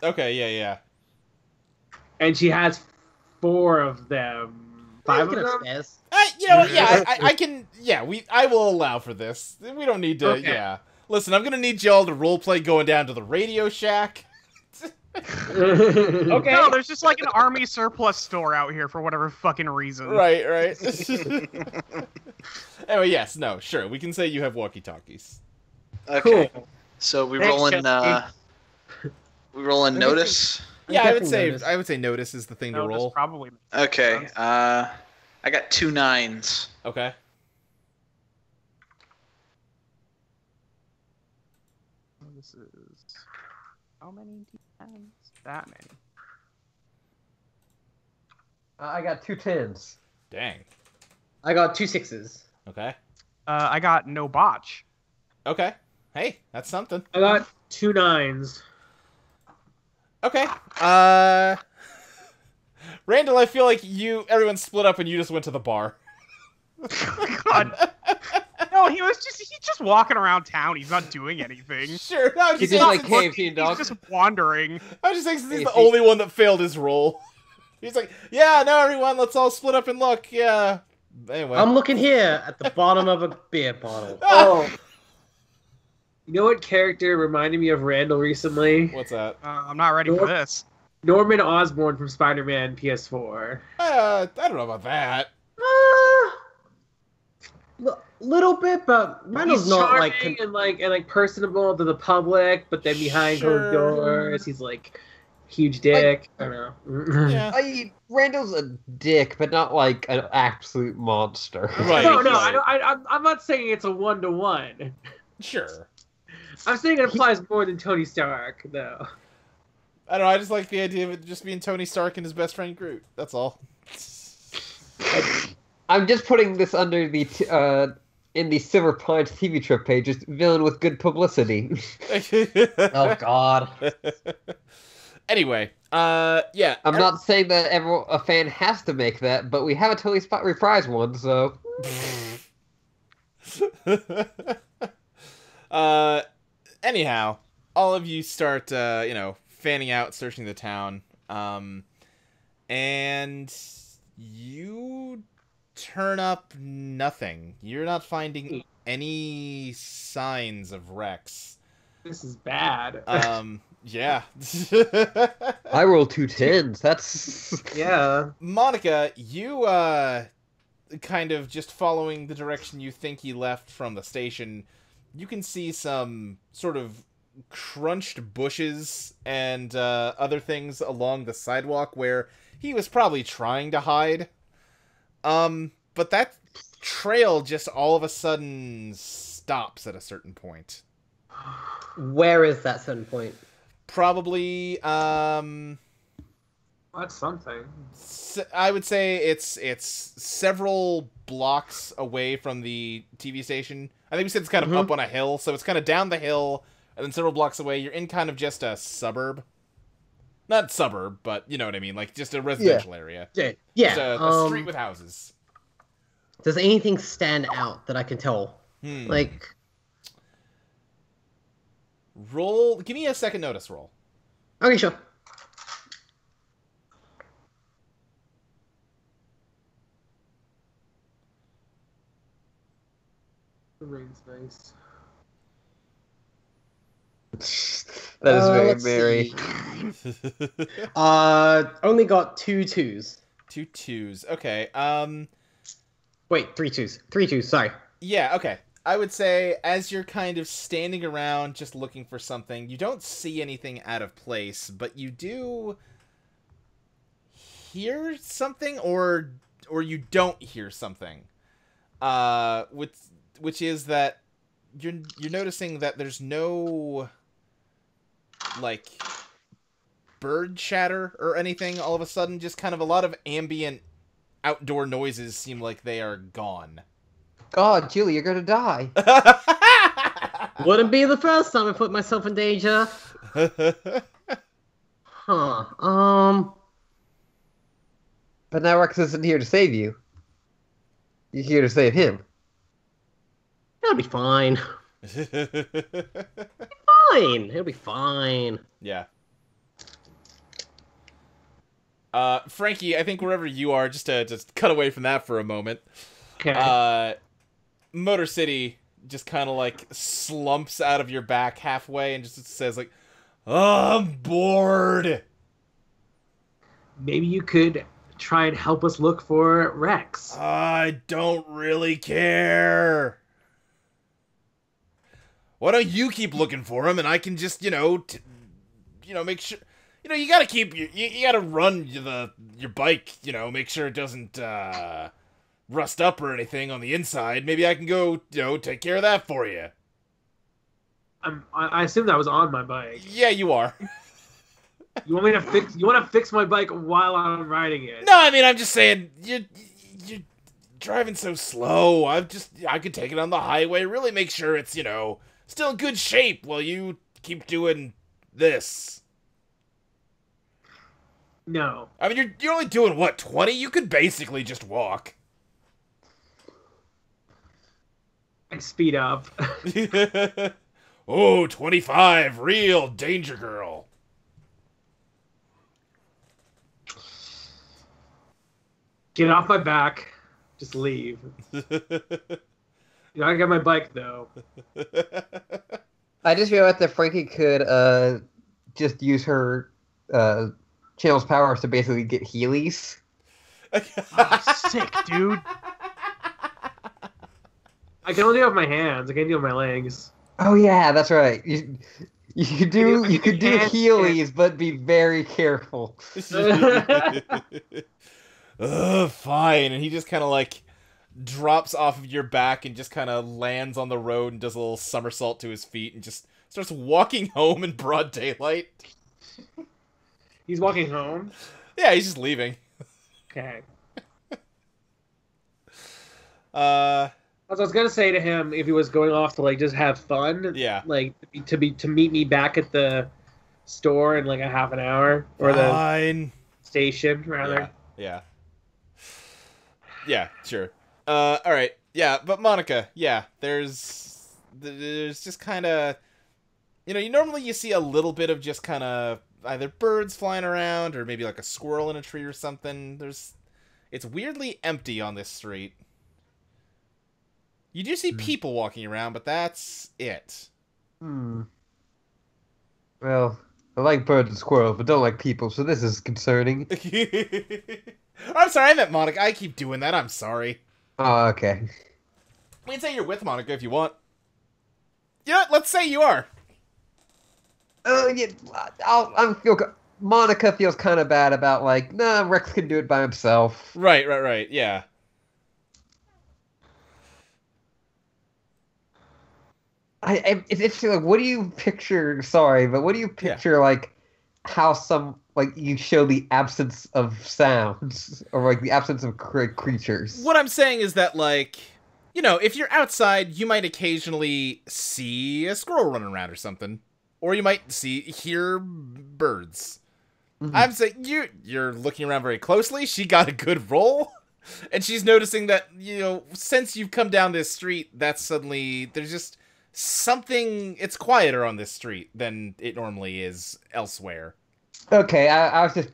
Okay, yeah. And she has 4 of them. 5 of them? Upstairs. You know what? Yeah, I can. Yeah, I will allow for this. We don't need to. Okay. Yeah. Listen, I'm gonna need y'all to roleplay going down to the Radio Shack. Okay. No, there's just like an army surplus store out here for whatever fucking reason. Right. Anyway, yes, no, sure. We can say you have walkie-talkies. Okay. Cool. So we Thanks, rolling. Chelsea. We rolling notice. Yeah, I would Definitely say notice is the thing to No, this roll. probably. Okay. I got 2 9s. Okay. This is how many D10s? That many. I got 2 10s. Dang. I got 2 6s. Okay. I got no botch. Okay. Hey, that's something. I got 2 9s. Okay. Randall, I feel like everyone split up and you just went to the bar. God. No, he's just walking around town. He's not doing anything. Sure. No, He's just just like saying, KFC dog. He's just wandering. I was just saying since he's the KFC. only one that failed his roll. He's like, yeah, no, everyone, let's all split up and look. Yeah. Anyway. I'm looking here at the bottom of a beer bottle. Oh. You know what character reminded me of Randall recently? What's that? I'm not ready for this. Norman Osborn from Spider-Man PS4. I don't know about that. Little bit, but Randall's He's not charming like. and personable to the public, but then behind Sure. closed doors, he's like huge dick. I don't know. Yeah. Randall's a dick, but not like an absolute monster. Right. No, right. I'm not saying it's a 1-to-1. Sure. I'm saying it applies more than Tony Stark, though. I don't know, I just like the idea of it just being Tony Stark and his best friend Groot. That's all. I'm just putting this under the in the Silver Pines TV trip page, just villain with good publicity. Oh God. Anyway, yeah. I'm not saying that a fan has to make that, but we have a totally spot reprise one, so. Anyhow, all of you start, fanning out, searching the town, and you turn up nothing. You're not finding any signs of Rex. This is bad. Yeah. I rolled 2 10s. That's. Yeah. Monica, you, kind of just following the direction you think he left from the station, you can see some sort of crunched bushes and other things along the sidewalk where he was probably trying to hide. But that trail just all of a sudden stops at a certain point. Where is that certain point? Probably, That's something. I would say it's several blocks away from the TV station. I think we said it's kind of up on a hill, so it's kind of down the hill, and then several blocks away, you're in kind of just a suburb. Not suburb, but you know what I mean, like just a residential area. Yeah. Just a street with houses. Does anything stand out that I can tell? Like, roll. Give me a second notice roll. okay, sure. The rain's nice. That is very let's merry. see. Only got 2 2s. 2 2s. Okay. Wait, 3-2s. 3-2s, sorry. Yeah, okay. I would say as you're kind of standing around just looking for something, you don't see anything out of place, but you do hear something or you don't hear something. Which is that you're noticing that there's no like bird chatter or anything all of a sudden, just kind of a lot of ambient outdoor noises seem like they are gone. God, Julie, you're gonna die. Wouldn't be the first time I put myself in danger. Huh. But now Rex isn't here to save you. You're here to save him. It'll be fine. Fine. It'll be fine. Yeah. Frankie, I think wherever you are, just to cut away from that for a moment. Okay. Motor City just kind of like slumps out of your back halfway and just says like, "Oh, I'm bored." Maybe you could try and help us look for Rex. I don't really care. Why don't you keep looking for him, and I can just, make sure. You gotta keep you gotta run your bike. Make sure it doesn't rust up or anything on the inside. Maybe I can go, take care of that for you. I assume that was on my bike. Yeah, you are. You want me to fix? You want to fix my bike while I'm riding it? No, I mean I'm just saying you're driving so slow. I could take it on the highway. Really make sure it's still in good shape while you keep doing this. No. I mean you're only doing what, 20? You could basically just walk. I speed up. Oh, 25, real danger girl. Get off my back. Just leave. I got my bike though. I just realized that Frankie could just use her channel's powers to basically get Heelys. Oh, sick, dude. I can only do it with my hands. I can't do it with my legs. Oh yeah, that's right. You could do Heelys, but be very careful. Fine. And he just kind of like drops off of your back and just kind of lands on the road and does a little somersault to his feet and just starts walking home in broad daylight. He's walking home? Yeah, he's just leaving. Okay. I was gonna say to him if he was going off to like just have fun. Yeah. Like to meet me back at the store in like a half an hour or Fine. the station rather. Yeah. Yeah, sure. All right. Yeah, but Monica, yeah, there's just kind of, normally you see a little bit of just kind of either birds flying around or maybe like a squirrel in a tree or something. It's weirdly empty on this street. You do see people walking around, but that's it. Well, I like birds and squirrels, but don't like people, so this is concerning. I'm sorry, I meant Monica. I keep doing that. I'm sorry. Oh, okay. We can say you're with Monica if you want. Yeah, let's say you are. Yeah, Monica feels kind of bad about like, nah, Rex can do it by himself. Right. Yeah. It's interesting. Like, what do you picture? Sorry, but what do you picture? Like, how you show the absence of sounds or like the absence of creatures. What I'm saying is that if you're outside, you might occasionally see a squirrel running around or something, or you might hear birds. Mm-hmm. I'm saying you're looking around very closely. She got a good roll, and she's noticing that since you've come down this street, that's suddenly there's just something. It's quieter on this street than it normally is elsewhere. Okay, I was just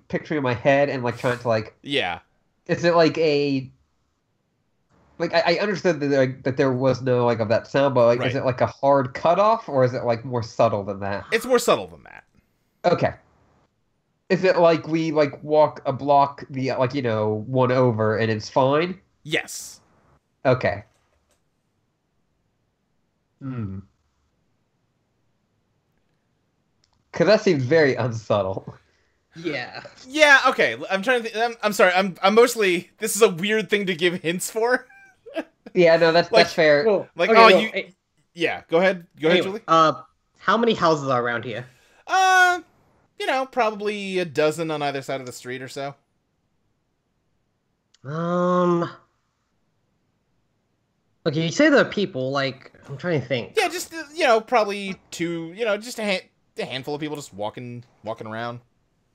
picturing in my head and trying to yeah. Is it I understood that there was no of that sound, but right. Is it a hard cutoff or is it more subtle than that? It's more subtle than that. Okay. Is it we walk a block the one over and it's fine? Yes. Okay. Hmm. Because that seems very unsubtle. Yeah. Yeah. Okay. I'm trying to think. I'm sorry. I'm mostly. This is a weird thing to give hints for. Yeah, no, that's fair. Well, Like, okay, oh, well, you. Yeah. Go ahead. Go ahead, anyway, Julie. how many houses are around here? Probably a dozen on either side of the street or so. Okay, you say there are people. Like, I'm trying to think. Yeah, just probably two. Just a handful of people just walking around,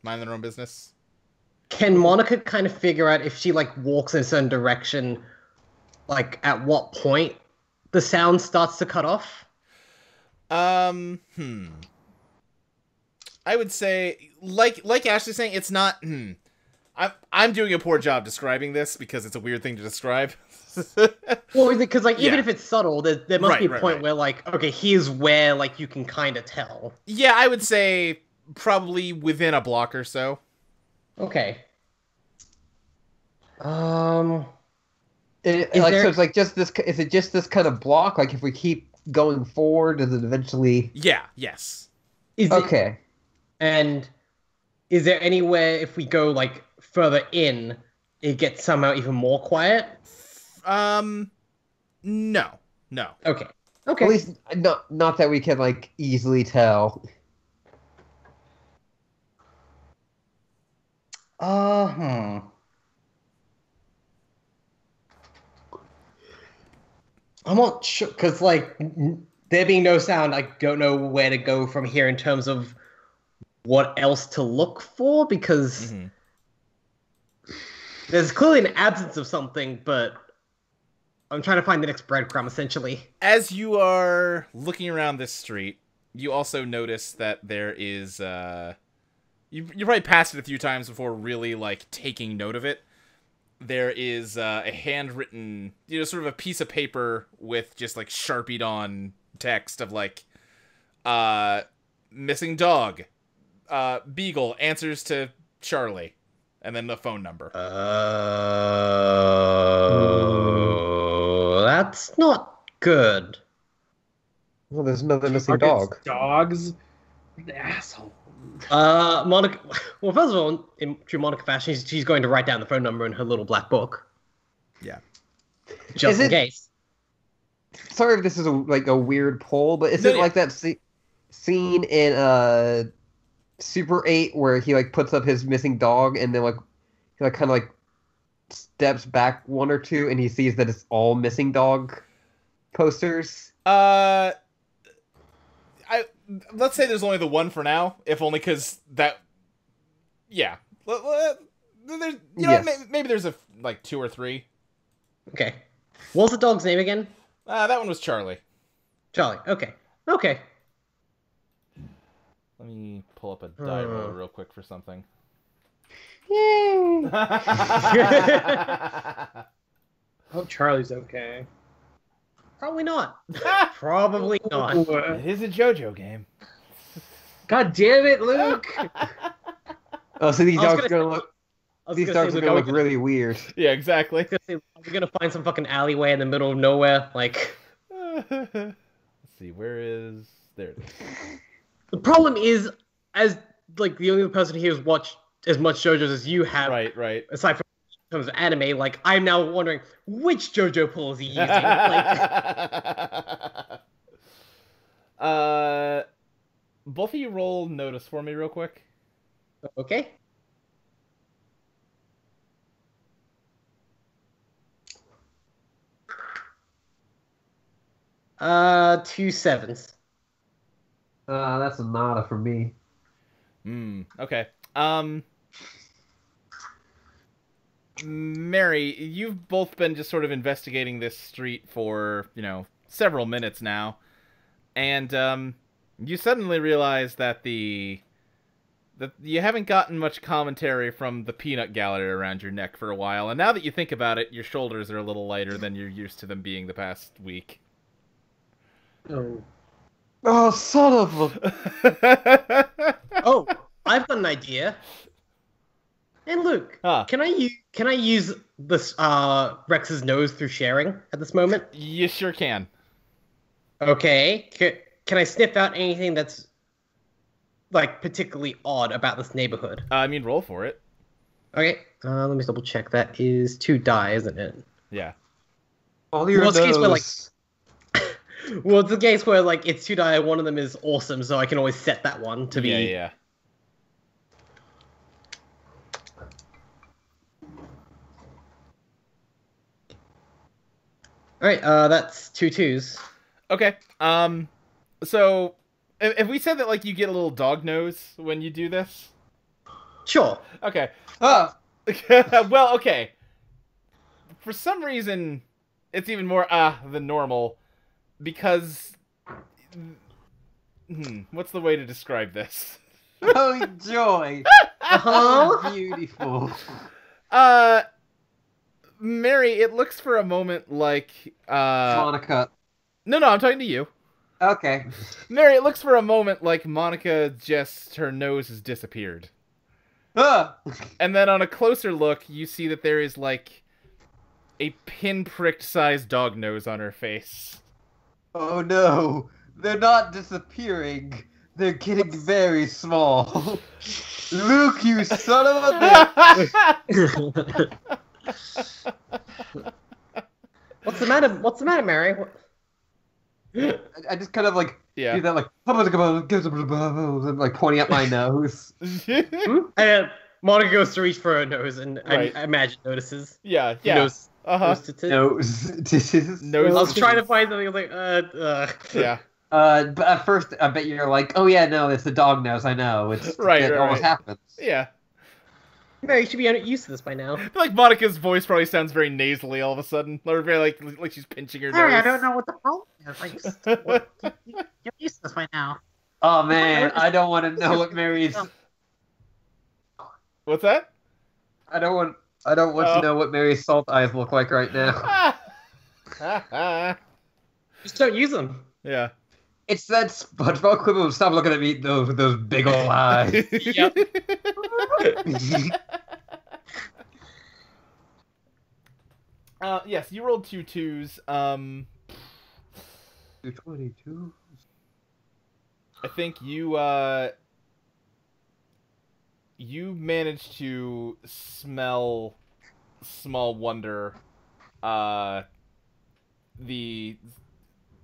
minding their own business. Can Monica kind of figure out if she like walks in a certain direction, like at what point the sound starts to cut off? I would say, like Ashley's saying, it's not. I'm doing a poor job describing this because it's a weird thing to describe. Well, because like even Yeah. if it's subtle, there must be a Right, point right. where like, okay, here's where like you can kind of tell. Yeah, I would say probably within a block or so. Okay. So Is it's like just this. Is it just this kind of block? Like if we keep going forward, does it eventually? Yeah. Yes. is it, Okay. and is there anywhere if we go like further in, it gets somehow even more quiet? No. Okay. At least not that we can like easily tell. I'm not sure because like there being no sound, I don't know where to go from here in terms of what else to look for because there's clearly an absence of something, but I'm trying to find the next breadcrumb essentially. As you are looking around this street, you also notice that there is you probably passed it a few times before really like taking note of it. There is a handwritten, sort of a piece of paper with just like sharpied on text of like missing dog, Beagle answers to Charlie, and then the phone number. That's not good. Well, there's another missing Target's dog. Dogs. The asshole. Monica. Well, first of all, in true Monica fashion, she's going to write down the phone number in her little black book. Yeah. Just in case. Sorry if this is a weird poll, but is it like that scene in Super 8 where he like puts up his missing dog and then like he like kind of like steps back one or two and he sees that it's all missing dog posters? Let's say there's only the one for now, if only because that. Yeah. There's, maybe there's like two or three. Okay. What was the dog's name again? That one was Charlie. Charlie. Okay. Okay. Let me pull up a die roll real quick for something. Yay! Hope Charlie's okay. Probably not. Probably not. It is a JoJo game. God damn it, Luke! Oh, so these dogs are gonna look Luke, really weird. Yeah, exactly. are we gonna find some fucking alleyway in the middle of nowhere? Like, Let's see, where is... There it is. the problem is, as like the only person here who's watched as much JoJo's as you have, Right. aside from in terms of anime, like I'm now wondering which JoJo pull is he using? Like, both of you roll notice for me real quick. okay. Two sevens. That's a nada for me. Okay. Mary, you've both been just sort of investigating this street for, several minutes now. And, you suddenly realize that you haven't gotten much commentary from the peanut gallery around your neck for a while. And now that you think about it, your shoulders are a little lighter than you're used to them being the past week. Oh, son of a... Oh, I've got an idea. Hey, Luke. Huh. Can I use this Rex's nose through sharing at this moment? You sure can. Okay. Can I sniff out anything that's like particularly odd about this neighborhood? I mean, roll for it. Okay. Let me double check. That is 2 die, isn't it? Yeah. All your Well, it's a case where, like, nose. well, it's a case where like it's 2 die. One of them is awesome, so I can always set that one to be. Yeah. All right. That's 2 2s. Okay. So, if we said that like you get a little dog nose when you do this. Sure. Okay. Ah, Well, okay. For some reason, it's even more than normal, because what's the way to describe this? oh joy! Uh-huh. Beautiful. Mary, it looks for a moment like Monica. No, I'm talking to you. Okay. Mary, it looks for a moment like Monica just her nose has disappeared. Ah! And then on a closer look, you see that there is like a pinpricked sized dog nose on her face. Oh no! They're not disappearing. They're getting very small. Luke, you son of a bitch! What's the matter? What's the matter, Mary? I just kind of like Yeah. do that like pointing at my nose. And Monica goes to reach for her nose, and Right. I imagine notices. Yeah. Nose, Uh-huh. Nose. Nose. I was trying to find something like Yeah. But at first, I bet you're like, oh yeah, no, it's the dog nose. I know. It always happens. Yeah. Mary, you should be used to this by now. I feel like Monica's voice probably sounds very nasally all of a sudden. Or very like she's pinching her Mary, nose. I don't know what the problem is. I just, you're used to this by now. Oh man, I don't want to know what Mary's. What's that? I don't want to know what Mary's salt eyes look like right now. Just don't use them. Yeah. It's that SpongeBob equivalent. Stop looking at me, those big old eyes. Yep. Yes, you rolled 2 2s. 222. I think you you managed to smell small wonder the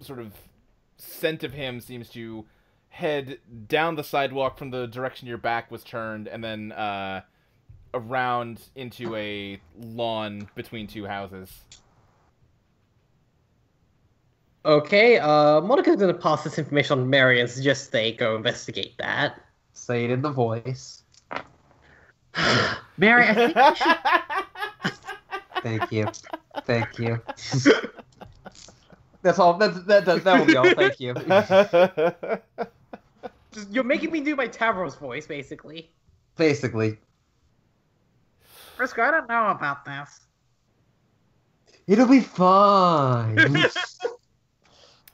sort of scent of him seems to head down the sidewalk from the direction your back was turned and then around into a lawn between 2 houses. Okay, Monica's gonna pass this information on Mary and suggest they go investigate that. Say it in the voice. Mary, I think I should. Thank you. Thank you. That's all. That will be all. Thank you. You're making me do my Tavros voice, basically. Basically. Frisco, I don't know about this. It'll be fine.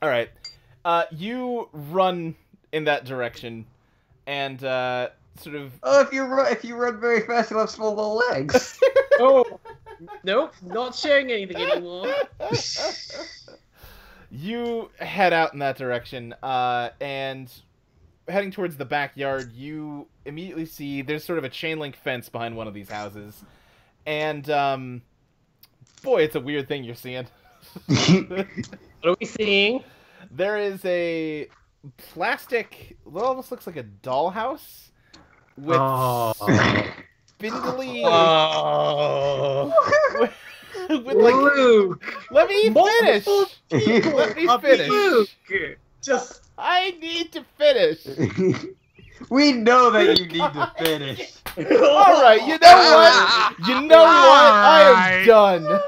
All right. You run in that direction, and sort of. Oh, if you run very fast, you'll have small little legs. Oh, nope, not sharing anything anymore. You head out in that direction, and heading towards the backyard, you immediately see there's sort of a chain link fence behind one of these houses, and boy, it's a weird thing you're seeing. What are we seeing? There is a plastic, what almost looks like a dollhouse with spindly. With like, Luke! let me finish. Let me finish. Luke! Just I need to finish. We know that you need to finish. All right, you know what? You know what? I am done.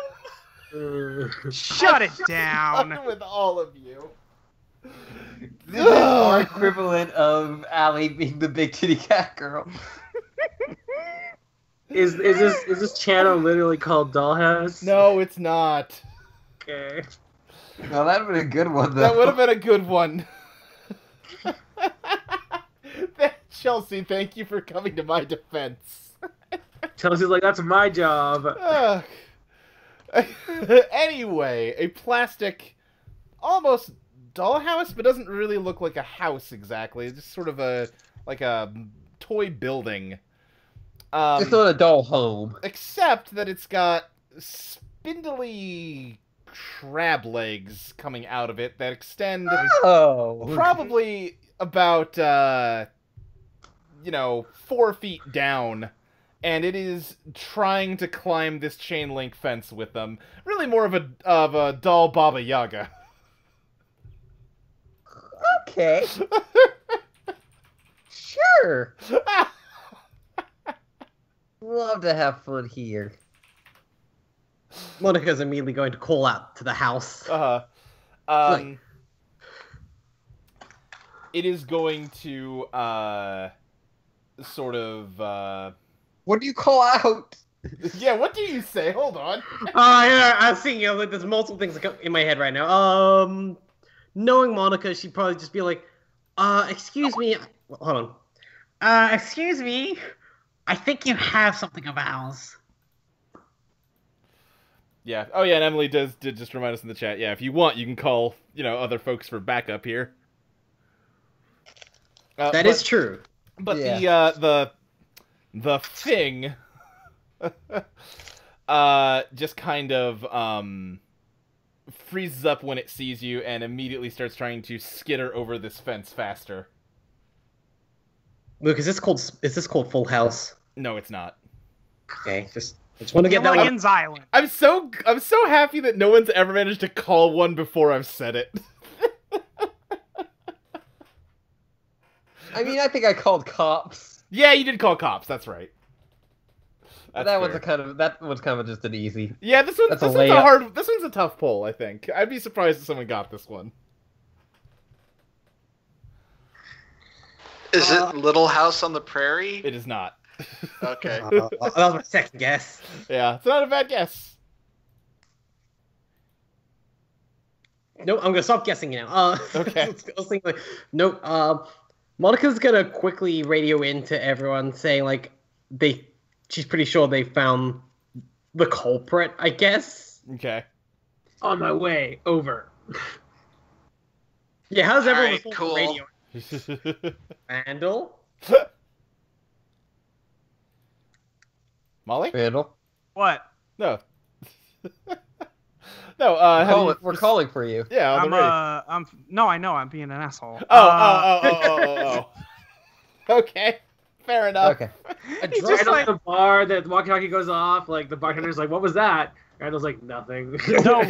Shut it down. Done with all of you. This is our equivalent of Allie being the big titty cat girl. Is this channel literally called Dollhouse? No, it's not. Okay. No, that would have been a good one, though. That would have been a good one. Chelsea, thank you for coming to my defense. Chelsea's like, that's my job. Anyway, a plastic, almost dollhouse, but doesn't really look like a house exactly. It's just sort of a toy building. It's not a doll home. Except that it's got spindly crab legs coming out of it that extend probably about 4 feet down, and it is trying to climb this chain link fence with them. Really more of a doll Baba Yaga. Okay. Sure. Love to have fun here. Monica's immediately going to call out to the house. It is going to sort of What do you call out? Yeah, what do you say? Hold on. Yeah, I was thinking, like, there's multiple things that come in my head right now. Knowing Monica, she'd probably just be like, excuse me. Hold on. Excuse me. I think you have something of ours. Yeah. Oh, yeah, and Emily did just remind us in the chat. Yeah, if you want, you can call, other folks for backup here. That is true. But yeah. the thing just kind of freezes up when it sees you and immediately starts trying to skitter over this fence faster. Luke, is this called Full House? No, it's not. Okay, just want to get that one. Gilligan's Island. I'm so happy that no one's ever managed to call one before I've said it. I mean, I think I called cops. Yeah, you did call cops. That's right. That one's kind of just an easy. Yeah, this one's a tough pull, I think. I'd be surprised if someone got this one. Is it Little House on the Prairie? It is not. Okay. That was my second guess. Yeah, it's not a bad guess. No, I'm gonna stop guessing now. Okay. I was thinking, like, nope. Monica's gonna quickly radio in to everyone, saying like she's pretty sure they found the culprit. I guess. Okay. On my way over. Yeah, how's everyone Alright, cool. radio? Randall? Molly? Randall? What? No. No, We're calling for you. Yeah, on the radio. No, I know, I'm being an asshole. Oh. Okay. Fair enough. Okay. He's just like the bar, the walkie-talkie goes off, like the bartender's like, what was that? Randall's like, nothing. No.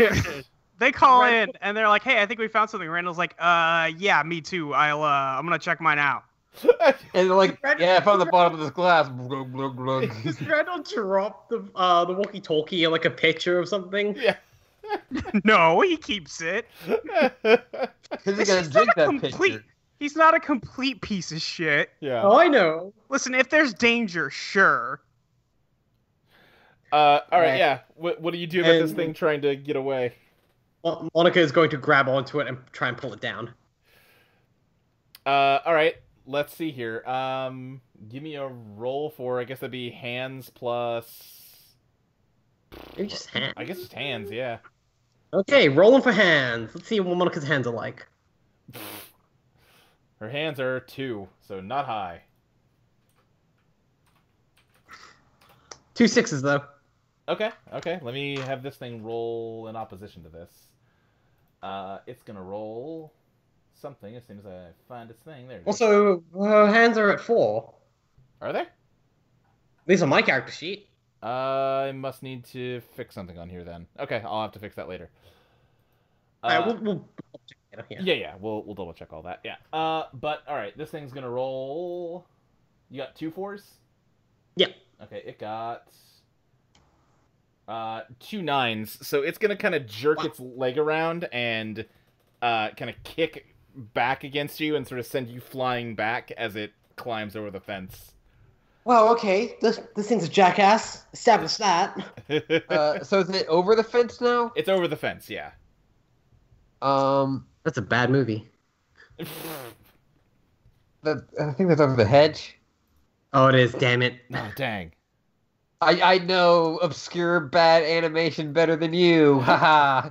They call in and they're like, "Hey, I think we found something." Randall's like, yeah, me too. I'm gonna check mine out." And they're like, yeah, I found the bottom of this glass. Glug, glug, glug. Does Randall drop the walkie-talkie in like a picture of something? Yeah. No, he keeps it. Because he's gonna drink that picture. He's not a complete piece of shit. Yeah. Oh, I know. Listen, if there's danger, sure. All right. Yeah. What do you do about this thing trying to get away? Monica is going to grab onto it and try and pull it down. All right. Let's see here. Give me a roll for, I guess that'd be hands plus. Maybe just hands. I guess just hands. Yeah. Okay, rolling for hands. Let's see what Monica's hands are like. Her hands are 2, so not high. 2 6s though. Okay. Let me have this thing roll in opposition to this. It's gonna roll something as soon as I find its thing. There. Also, her hands are at 4. Are they? At least on my character sheet. I must need to fix something on here then. Okay, I'll have to fix that later. Alright, we'll check it out here. Yeah, we'll double check all that. Yeah. But all right, this thing's gonna roll. You got 2 4s? Yeah. Okay, it got 2 9s, so it's gonna kind of jerk its leg around and kind of kick back against you and sort of send you flying back as it climbs over the fence. Well, okay. This thing's a jackass. Establish that. So is it over the fence now? It's over the fence, yeah. That's a bad movie. I think that's over the hedge. Oh, it is. Damn it. Oh, dang. I know obscure bad animation better than you. Haha.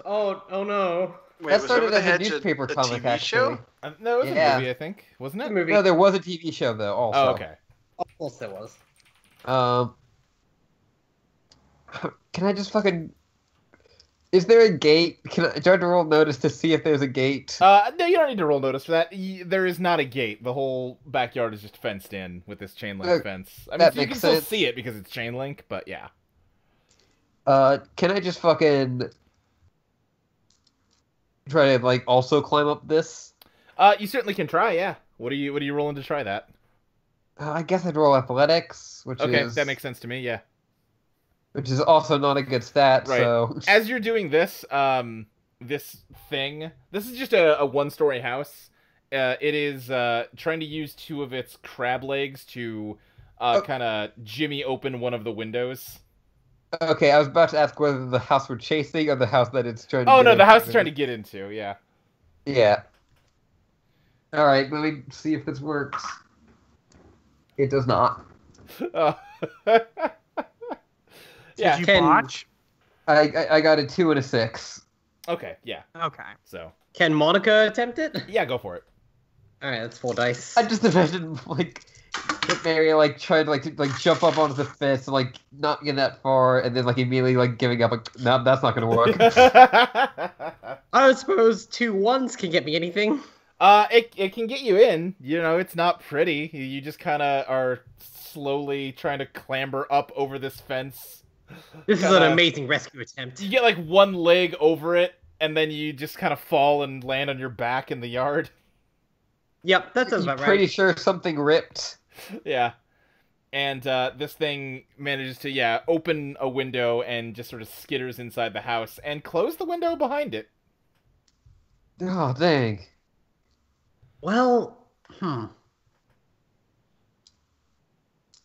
Oh no. Wait, That was started Over the as a Hedge newspaper a comic, TV show? actually. No, it was Yeah. a movie, I think, wasn't It's a it? movie. No, there was a TV show though. Also. Oh, okay. Of course there was. Um, can I just fucking? Is there a gate? Do I have to roll notice to see if there's a gate? No, you don't need to roll notice for that. There is not a gate. The whole backyard is just fenced in with this chain link fence. I mean, that so you makes can still sense. see it because it's chain link, but yeah. Can I just fucking try to like also climb up this? You certainly can try. Yeah. What are you rolling to try that? I guess I'd roll athletics, which Okay, is that makes sense to me. Yeah. which is also not a good stat. Right. So As you're doing this, this is just a one-story house. It is trying to use two of its crab legs to kind of jimmy open one of the windows. okay, I was about to ask whether the house we're chasing or the house that it's trying to. Oh get no, the into. house is trying to get into. Yeah. Yeah. All right, let me see if this works. It does not. Yeah. Did you botch? I got a 2 and a 6. Okay. Yeah. Okay. So. Can Monica attempt it? Yeah, go for it. All right, that's 4 dice. I just imagine like Mary like trying to jump up onto the fence and like not get that far and then like immediately like giving up. Like, no, that's not gonna work. I don't suppose 2 ones can get me anything. It can get you in. You know, it's not pretty. You just kind of are slowly trying to clamber up over this fence. This is an amazing rescue attempt. You get like one leg over it, and then you just kind of fall and land on your back in the yard. Yep, that sounds about right. Pretty sure something ripped. Yeah. And this thing manages to, open a window and just sort of skitters inside the house and close the window behind it. Oh dang. Well,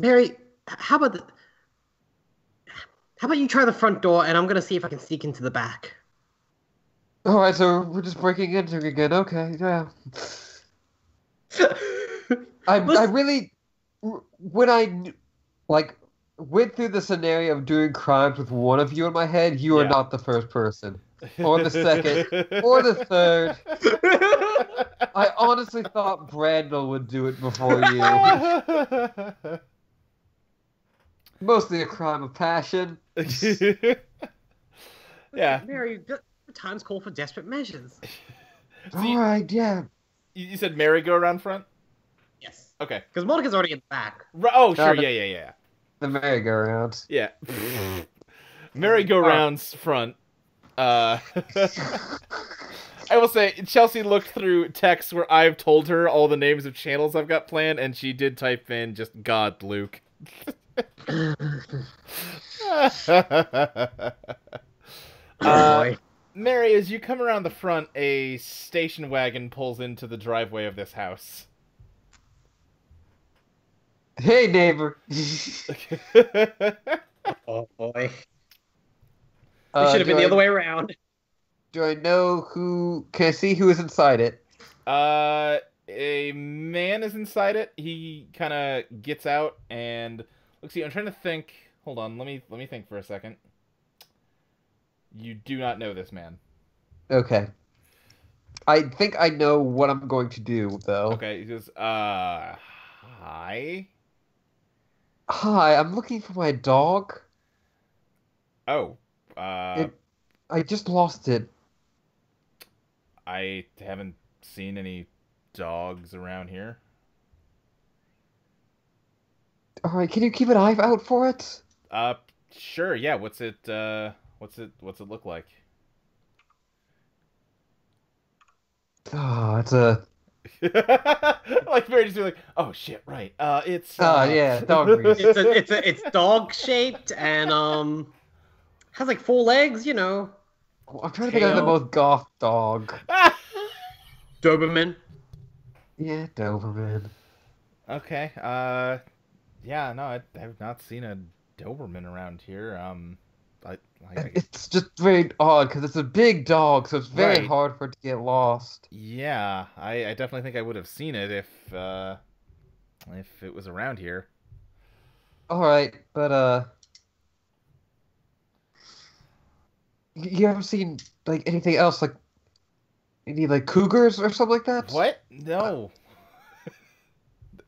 Mary, how about you try the front door, and I'm gonna see if I can sneak into the back. All right, so we're just breaking into it again. Okay, yeah. I really, when I like went through the scenario of doing crimes with one of you in my head, you are not the first person, or the second, or the third. I honestly thought Brandel would do it before you. Mostly a crime of passion. Yeah. Mary, the times call for desperate measures. All right, yeah. You said merry-go-round front? Yes. Okay. Because Monica's already in the back. Oh, sure. Yeah. The merry-go-round. Yeah. Merry-go-round's front. I will say, Chelsea looked through texts where I've told her all the names of channels I've got planned, and she did type in just God Luke. Boy. Mary, as you come around the front, a station wagon pulls into the driveway of this house. Hey, neighbor. Oh boy. We should have been the other way around. Do I know who? Can I see who is inside it? A man is inside it. He kind of gets out and let's see. I'm trying to think. Hold on. Let me think for a second. You do not know this man. Okay. I think I know what I'm going to do, though. Okay. He goes, hi. Hi, I'm looking for my dog. Oh. I just lost it. I haven't seen any dogs around here. All right, can you keep an eye out for it? Sure. Yeah. What's it look like? Oh, it's a. Like very just be like, oh shit, right. It's. Oh yeah, dog breed. It's dog shaped and has like 4 legs. You know. I'm trying to think of the most goth dog. Doberman. Yeah, Doberman. Okay. Yeah. No, I have not seen a Doberman around here. It's just very odd because it's a big dog, so it's very Right. hard for it to get lost. Yeah, I definitely think I would have seen it if it was around here. All right, but you haven't seen like anything else, like any like cougars or something like that? What? No.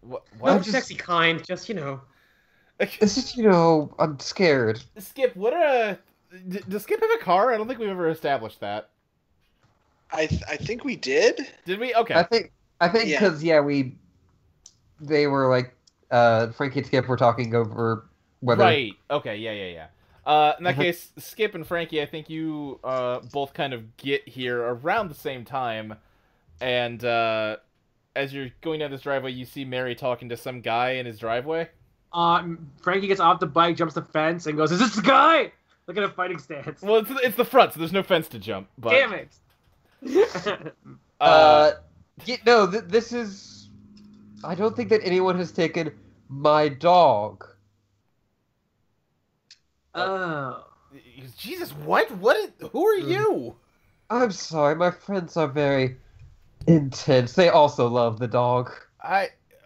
What? Not I'm the sexy kind, just It's just I'm scared. Skip, does Skip have a car? I don't think we've ever established that. I think we did. Did we? Okay. I think because they were like Frankie and Skip were talking over whether Right. Okay. Yeah. In that case, Skip and Frankie, I think you both kind of get here around the same time, and as you're going down this driveway, you see Mary talking to some guy in his driveway. Frankie gets off the bike, jumps the fence, and goes, "Is this the guy?" Look at a fighting stance. Well, it's the front, so there's no fence to jump. But Damn it! no, this is. I don't think that anyone has taken my dog. Oh. Jesus, what? Who are you? I'm sorry, my friends are very intense. They also love the dog.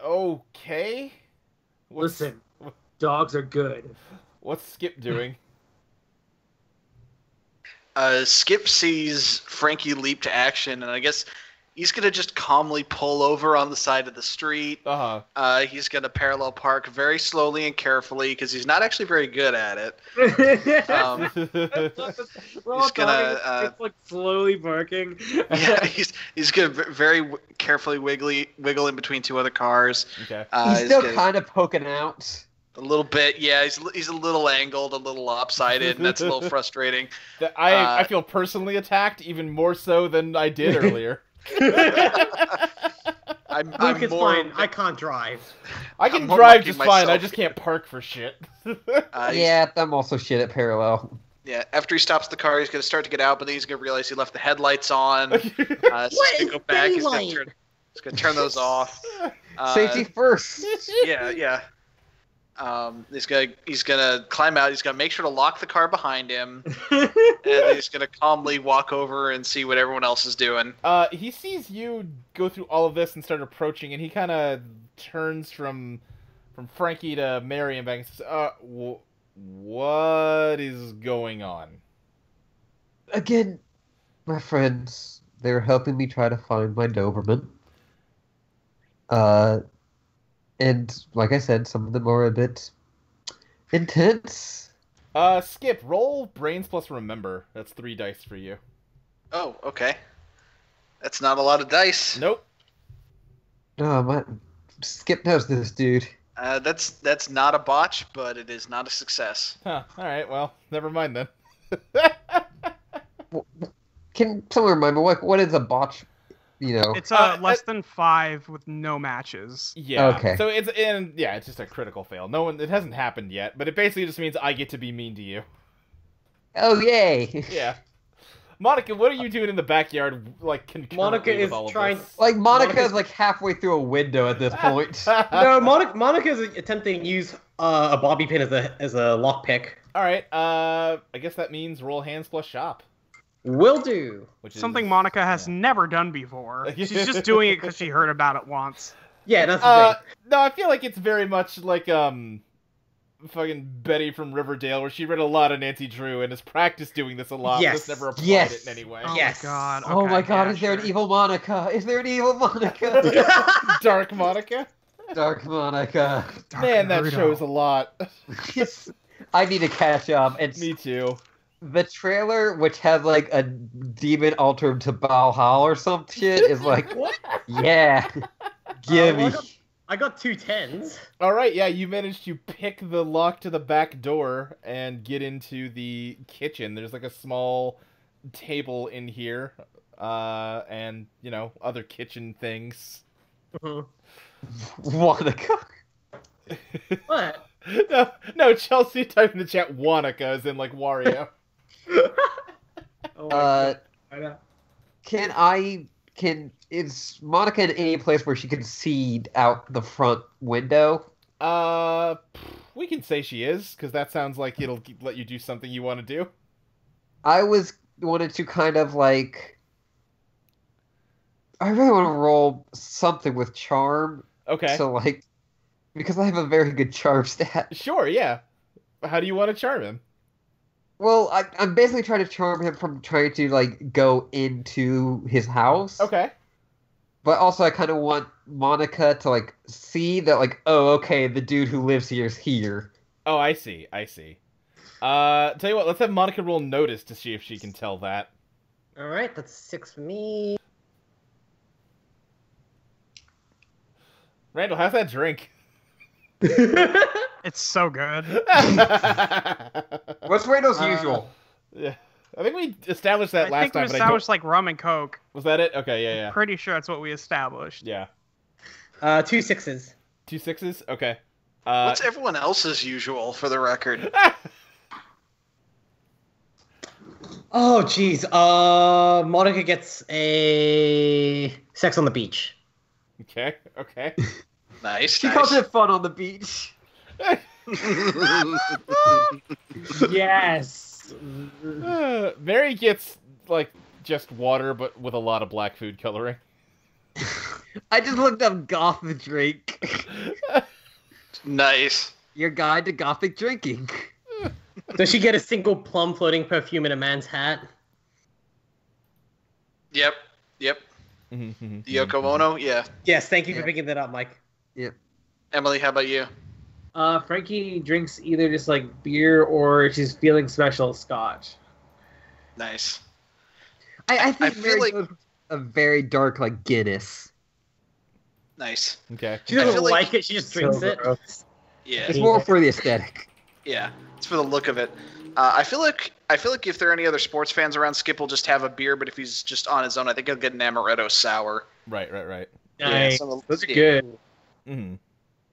Okay. Listen, dogs are good. What's Skip doing? Skip sees Frankie leap to action, and I guess he's gonna just calmly pull over on the side of the street. He's gonna parallel park very slowly and carefully because he's not actually very good at it. He's gonna it's like slowly barking. Yeah, he's gonna very carefully wiggle in between two other cars. Okay. He's still kind of poking out. A little bit, yeah. He's a little angled, a little lopsided, and that's a little frustrating. I feel personally attacked even more so than I did earlier. I'm fine. I can't drive. I can drive just fine. I just can't park for shit. Yeah, I'm also shit at parallel. Yeah, after he stops the car, he's going to start to get out, but then he's going to realize he left the headlights on. So he's going to go back. He's going to turn those off. Safety first. Yeah. He's gonna climb out. He's gonna make sure to lock the car behind him, and then he's gonna calmly walk over and see what everyone else is doing. He sees you go through all of this and start approaching, and he kind of turns from Frankie to Mary and back and says, what is going on? Again, my friends, they're helping me try to find my Doberman. And like I said, some of them are a bit intense. Skip, roll brains plus remember. That's 3 dice for you. Oh, okay. That's not a lot of dice. Nope. Oh, Skip knows this, dude. That's not a botch, but it is not a success. Huh. All right. Well, never mind then. Can someone remind me what is a botch? It's less than 5 with no matches. Yeah. Okay. So it's just a critical fail. It hasn't happened yet, but it basically just means I get to be mean to you. Oh yay! Yeah. Monica, what are you doing in the backyard? Like Monica is trying. Like Monica is like halfway through a window at this point. No, Monica is attempting to use a bobby pin as a lockpick. All right. I guess that means roll hands plus shop. Will do. Which is something Monica has never done before. She's just doing it because she heard about it once. Yeah, that's the thing. No, I feel like it's very much like fucking Betty from Riverdale, where she read a lot of Nancy Drew and has practiced doing this a lot, but has never applied it in any way. Oh Yes. my god. Oh Okay, my god, yeah, is there sure. an evil Monica? Is there an evil Monica? Dark Monica? Dark Monica. Man, that shows a lot. I need to catch up. Me too. The trailer, which has like a demon altered to Valhalla or some shit, is like, What? Yeah, gimme. I got 2 10s. All right, yeah, you managed to pick the lock to the back door and get into the kitchen. There's like a small table in here, and other kitchen things. Monica. What? No, Chelsea typed in the chat Wanaka as in like Wario. Is Monica in any place where she can see out the front window? We can say she is, because that sounds like it'll let you do something you want to do. I wanted to kind of like, I really want to roll something with charm. Okay. So like, Because I have a very good charm stat. Sure, yeah. How do you want to charm him? Well, I'm basically trying to charm him from trying to, like, go into his house. Okay. But also I kind of want Monica to, like, see that, like, oh, okay, the dude who lives here is here. Oh, I see. Tell you what, let's have Monica roll notice to see if she can tell that. All right, that's 6 for me. Randall, how's that drink? It's so good. What's Randall's usual? Yeah. I think we established that last time. I think we established like rum and coke. Was that it? Okay, yeah. Pretty sure that's what we established. Yeah. 2 6s. 2 6s? Okay. What's everyone else's usual, for the record? Oh, jeez. Monica gets a sex on the beach. Okay. Nice. She calls it fun on the beach. Yes. Mary gets, like, just water, but with a lot of black food coloring. I just looked up goth drink. Nice. Your guide to gothic drinking. Does she get a single plum floating perfume in a man's hat? Yep. Yoko Ono, yeah. Yes, thank you for picking that up, Mike. Yep. Emily, how about you? Frankie drinks either just like beer or she's feeling special scotch. Nice. I think feel Mary like goes a very dark, like, Guinness. Nice. Okay. She doesn't feel like- it, she just drinks it. Gross. Yeah. It's more for the aesthetic. Yeah. It's for the look of it. I feel like if there are any other sports fans around, Skip will just have a beer, but if he's just on his own, I think he'll get an amaretto sour. Right. Nice. Yeah, Those are good. Mm-hmm.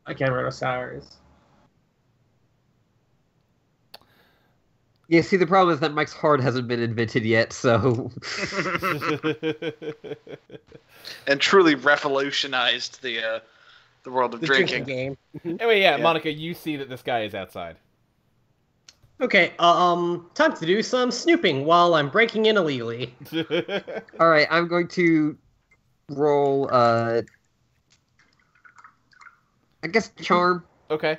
I can't remember sours. Yeah, see, the problem is that Mike's Hard hasn't been invented yet, so... And truly revolutionized the world of The drinking. game. Anyway, yeah, Monica, you see that this guy is outside. Okay, time to do some snooping while I'm breaking in illegally. Alright, I'm going to roll, I guess charm. Okay.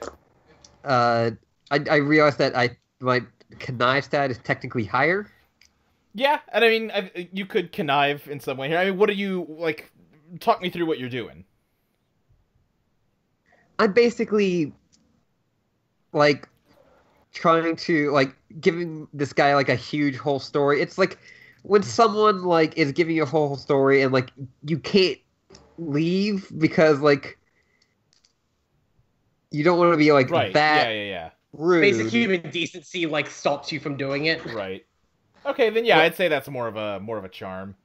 I realized that my connive stat is technically higher. Yeah, and I mean, you could connive in some way here. I mean, what are you, like, talk me through what you're doing. I'm basically, like, trying to, like, giving this guy, like, a huge whole story. It's like when someone, like, is giving you a whole story and, like, you can't leave because, like, you don't want to be, like, Right. that Yeah. rude. Basic human decency, like, stops you from doing it. Right. Okay, then yeah, I'd say that's more of a charm.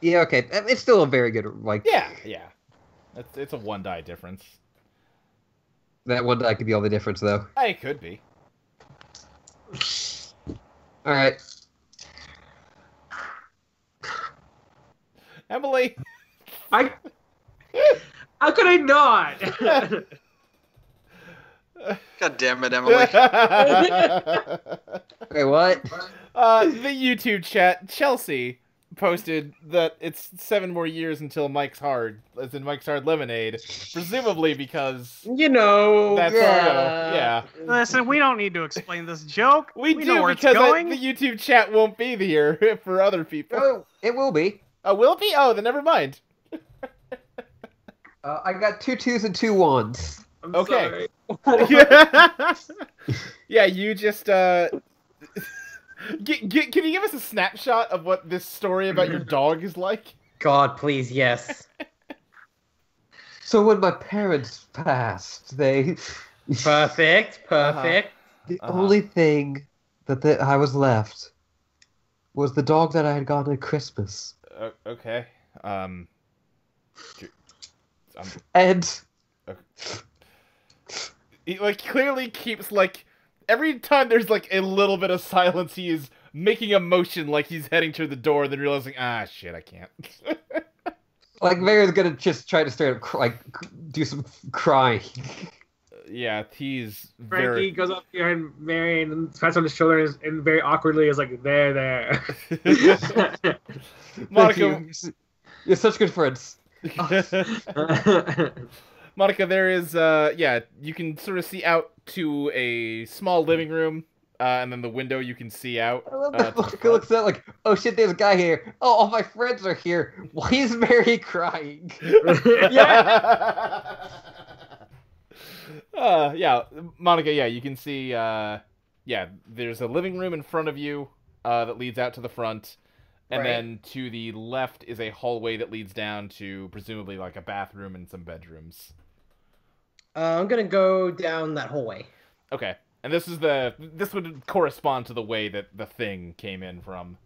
Yeah, okay. It's still a very good, like... Yeah. It's a 1 die difference. That one die could be all the difference, though. It could be. Alright. Emily! How could I not? God damn it, Emily. Wait, what? The YouTube chat, Chelsea posted that it's 7 more years until Mike's Hard, as in Mike's Hard Lemonade, presumably because You know. that's yeah. Listen, we don't need to explain this joke. We know do where because it's going. the YouTube chat won't be here for other people. Oh, it will be. Oh, will it be? Oh, then never mind. I got 2 2s and 2 1s. I'm Okay. sorry. Yeah, you just can you give us a snapshot of what this story about your dog is like? God, please, yes. So when my parents passed, they... Perfect. The only thing that I was left was the dog that I had gotten at Christmas. Okay. And... He, like, clearly keeps, like, every time there's, like, a little bit of silence, he is making a motion like he's heading to the door, then realizing, shit, I can't. Like, Mary's gonna just try to straight up, do some crying. Yeah, he's Frankie very... goes up behind Mary and pats on his shoulder and very awkwardly is like, there. Monica... You're such good friends. Monica, there is, you can sort of see out to a small living room, and then the window you can see out. I love that Monica looks out like, oh shit, there's a guy here. Oh, all my friends are here. Why is Mary crying? Yeah. Monica, you can see, there's a living room in front of you, that leads out to the front. And then to the left is a hallway that leads down to presumably like a bathroom and some bedrooms. I'm gonna go down that hallway. Okay. And this would correspond to the way that the thing came in from.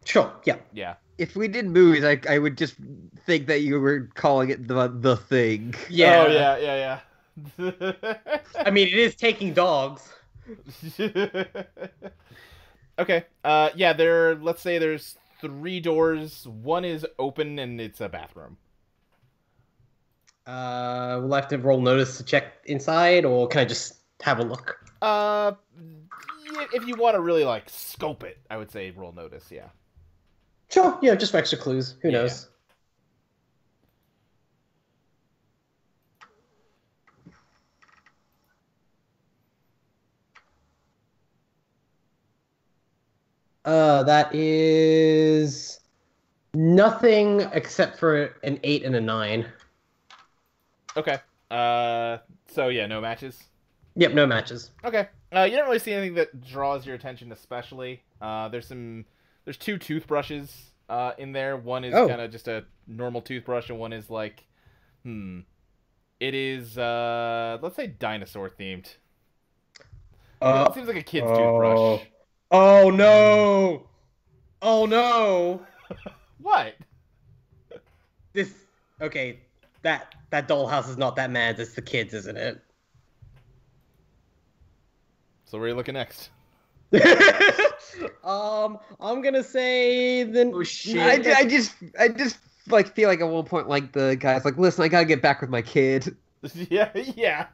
Sure, yeah. Yeah. If we did movies, I would just think that you were calling it the thing. Yeah. Oh, yeah. I mean, it is taking dogs. Okay. Let's say there's 3 doors. One is open and it's a bathroom. Will I have to roll notice to check inside, or can I just have a look? If you want to really like scope it, I would say roll notice. Yeah. Sure. Yeah, just for extra clues. Who knows? That is nothing except for an 8 and a 9. Okay. No matches. Yep, no matches. Okay. You don't really see anything that draws your attention especially. There's 2 toothbrushes in there. One is kind of just a normal toothbrush, and one is like, it is let's say dinosaur themed. It seems like a kid's toothbrush. Oh no! Oh no! What? That dollhouse is not that man's. It's the kids, isn't it? So where are you looking next? I'm gonna say then. Oh shit! I just like feel like at one point like the guy's like, listen, I gotta get back with my kid. Yeah.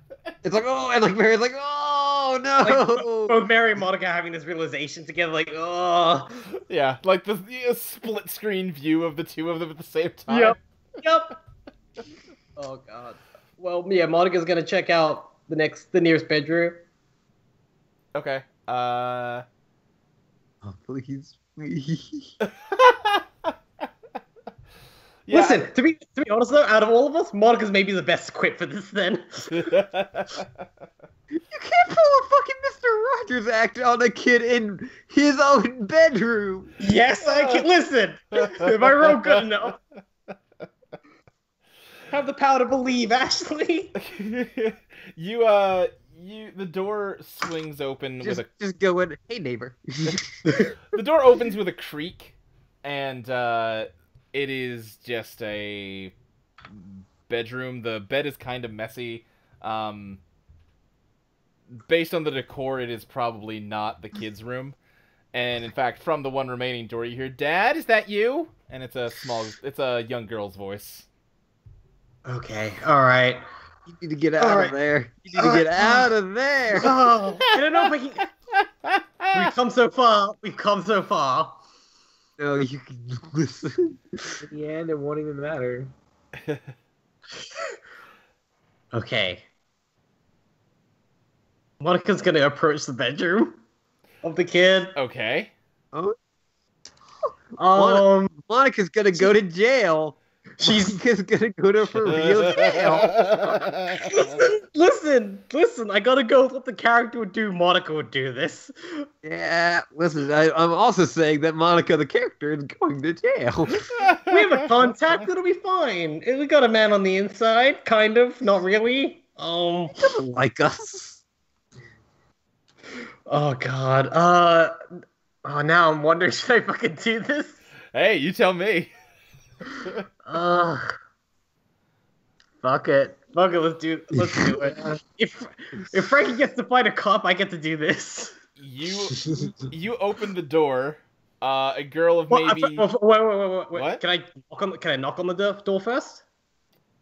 It's like, oh, and like Mary's like, oh no. Like, both Mary and Monica having this realization together, like, oh. Yeah, like the split screen view of the two of them at the same time. Yep. Oh god. Well, yeah, Monica's gonna check out the nearest bedroom. Okay. Oh, please. Yeah. Listen, to be honest though, out of all of us, Monica's maybe the best equipped for this. Then you can't pull a fucking Mr. Rogers act on a kid in his own bedroom. Yes, I can. Listen, if I wrote good enough, have the power to believe. Ashley, the door swings open just go in. Hey, neighbor. The door opens with a creak, and it is just a bedroom. The bed is kind of messy. Based on the decor, it is probably not the kids' room. And in fact, from the one remaining door, you hear, "Dad, is that you?" And it's a young girl's voice. Okay, all right. You need to get out of there. You need to get out of there. Oh, I don't know if I can. We've come so far. No, you can listen. In the end, it won't even matter. Okay. Monica's gonna approach the bedroom of the kid. Okay. Monica's gonna go to jail. Monica's gonna go to for real jail. Listen. I gotta go with what the character would do. Monica would do this. Yeah, listen. I'm also saying that Monica, the character, is going to jail. We have a contact. It'll be fine. We got a man on the inside, kind of. Not really. He doesn't like us. Oh God. Now I'm wondering, should I fucking do this? Hey, you tell me. Fuck it. Let's do it. If Frankie gets to fight a cop, I get to do this. You open the door. A girl of maybe. Wait. What? Can I knock on the door first?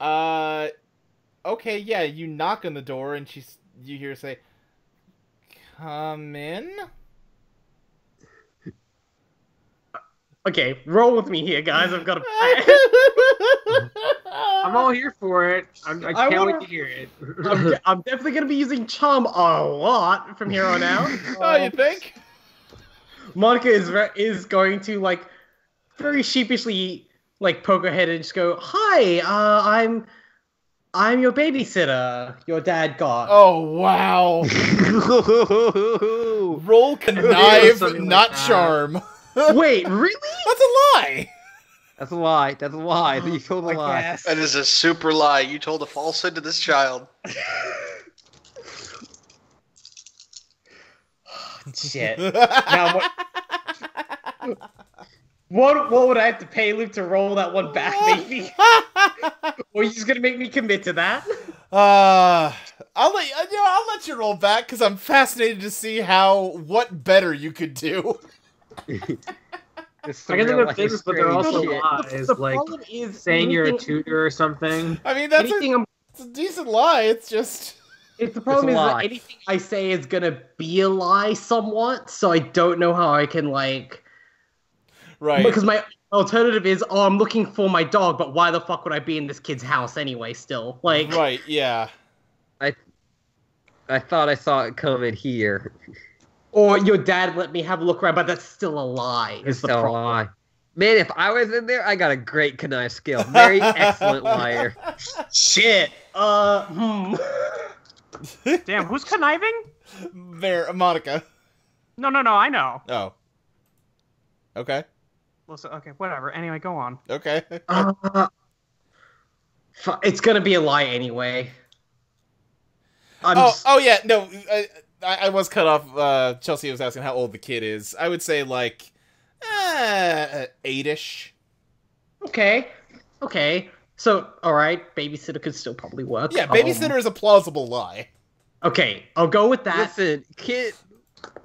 Okay, yeah. You knock on the door, and you hear her say, "Come in." Okay, roll with me here, guys. I've got a plan. I'm all here for it. I can't wait to hear it. I'm definitely gonna be using charm a lot from here on out. Oh, you think? Monica is going to like very sheepishly like poke her head and just go, "Hi, I'm your babysitter. Your dad got." Oh, wow. Roll connive, not charm. Wait, really? That's a lie. That's a lie. That's a lie. You told a lie. Guess. That is a super lie. You told a falsehood to this child. Shit. Now what would I have to pay Luke to roll that one back, maybe? Or are you just gonna make me commit to that? I'll let you roll back because I'm fascinated to see what better you could do. I can think of things, but they're also lies. The Like problem is saying you're a tutor or something. I mean, it's a decent lie. It's just... If the problem is that anything I say is gonna be a lie somewhat, so I don't know how I can, like... Right. Because my alternative is, I'm looking for my dog, but why the fuck would I be in this kid's house anyway, still? Like... Right, yeah. I thought I saw it coming here. Or your dad let me have a look around, but that's still a lie. It's still a lie. Man, if I was in there, I got a great connive skill. Very excellent liar. Shit. Damn, who's conniving? Monica. No, I know. Oh. Okay. Listen, okay, whatever. Anyway, go on. Okay. It's gonna be a lie anyway. Oh yeah, no, I was cut off. Chelsea was asking how old the kid is. I would say like 8-ish. Okay. So, alright, babysitter could still probably work. Yeah, babysitter is a plausible lie. Okay, I'll go with that. Listen, kid,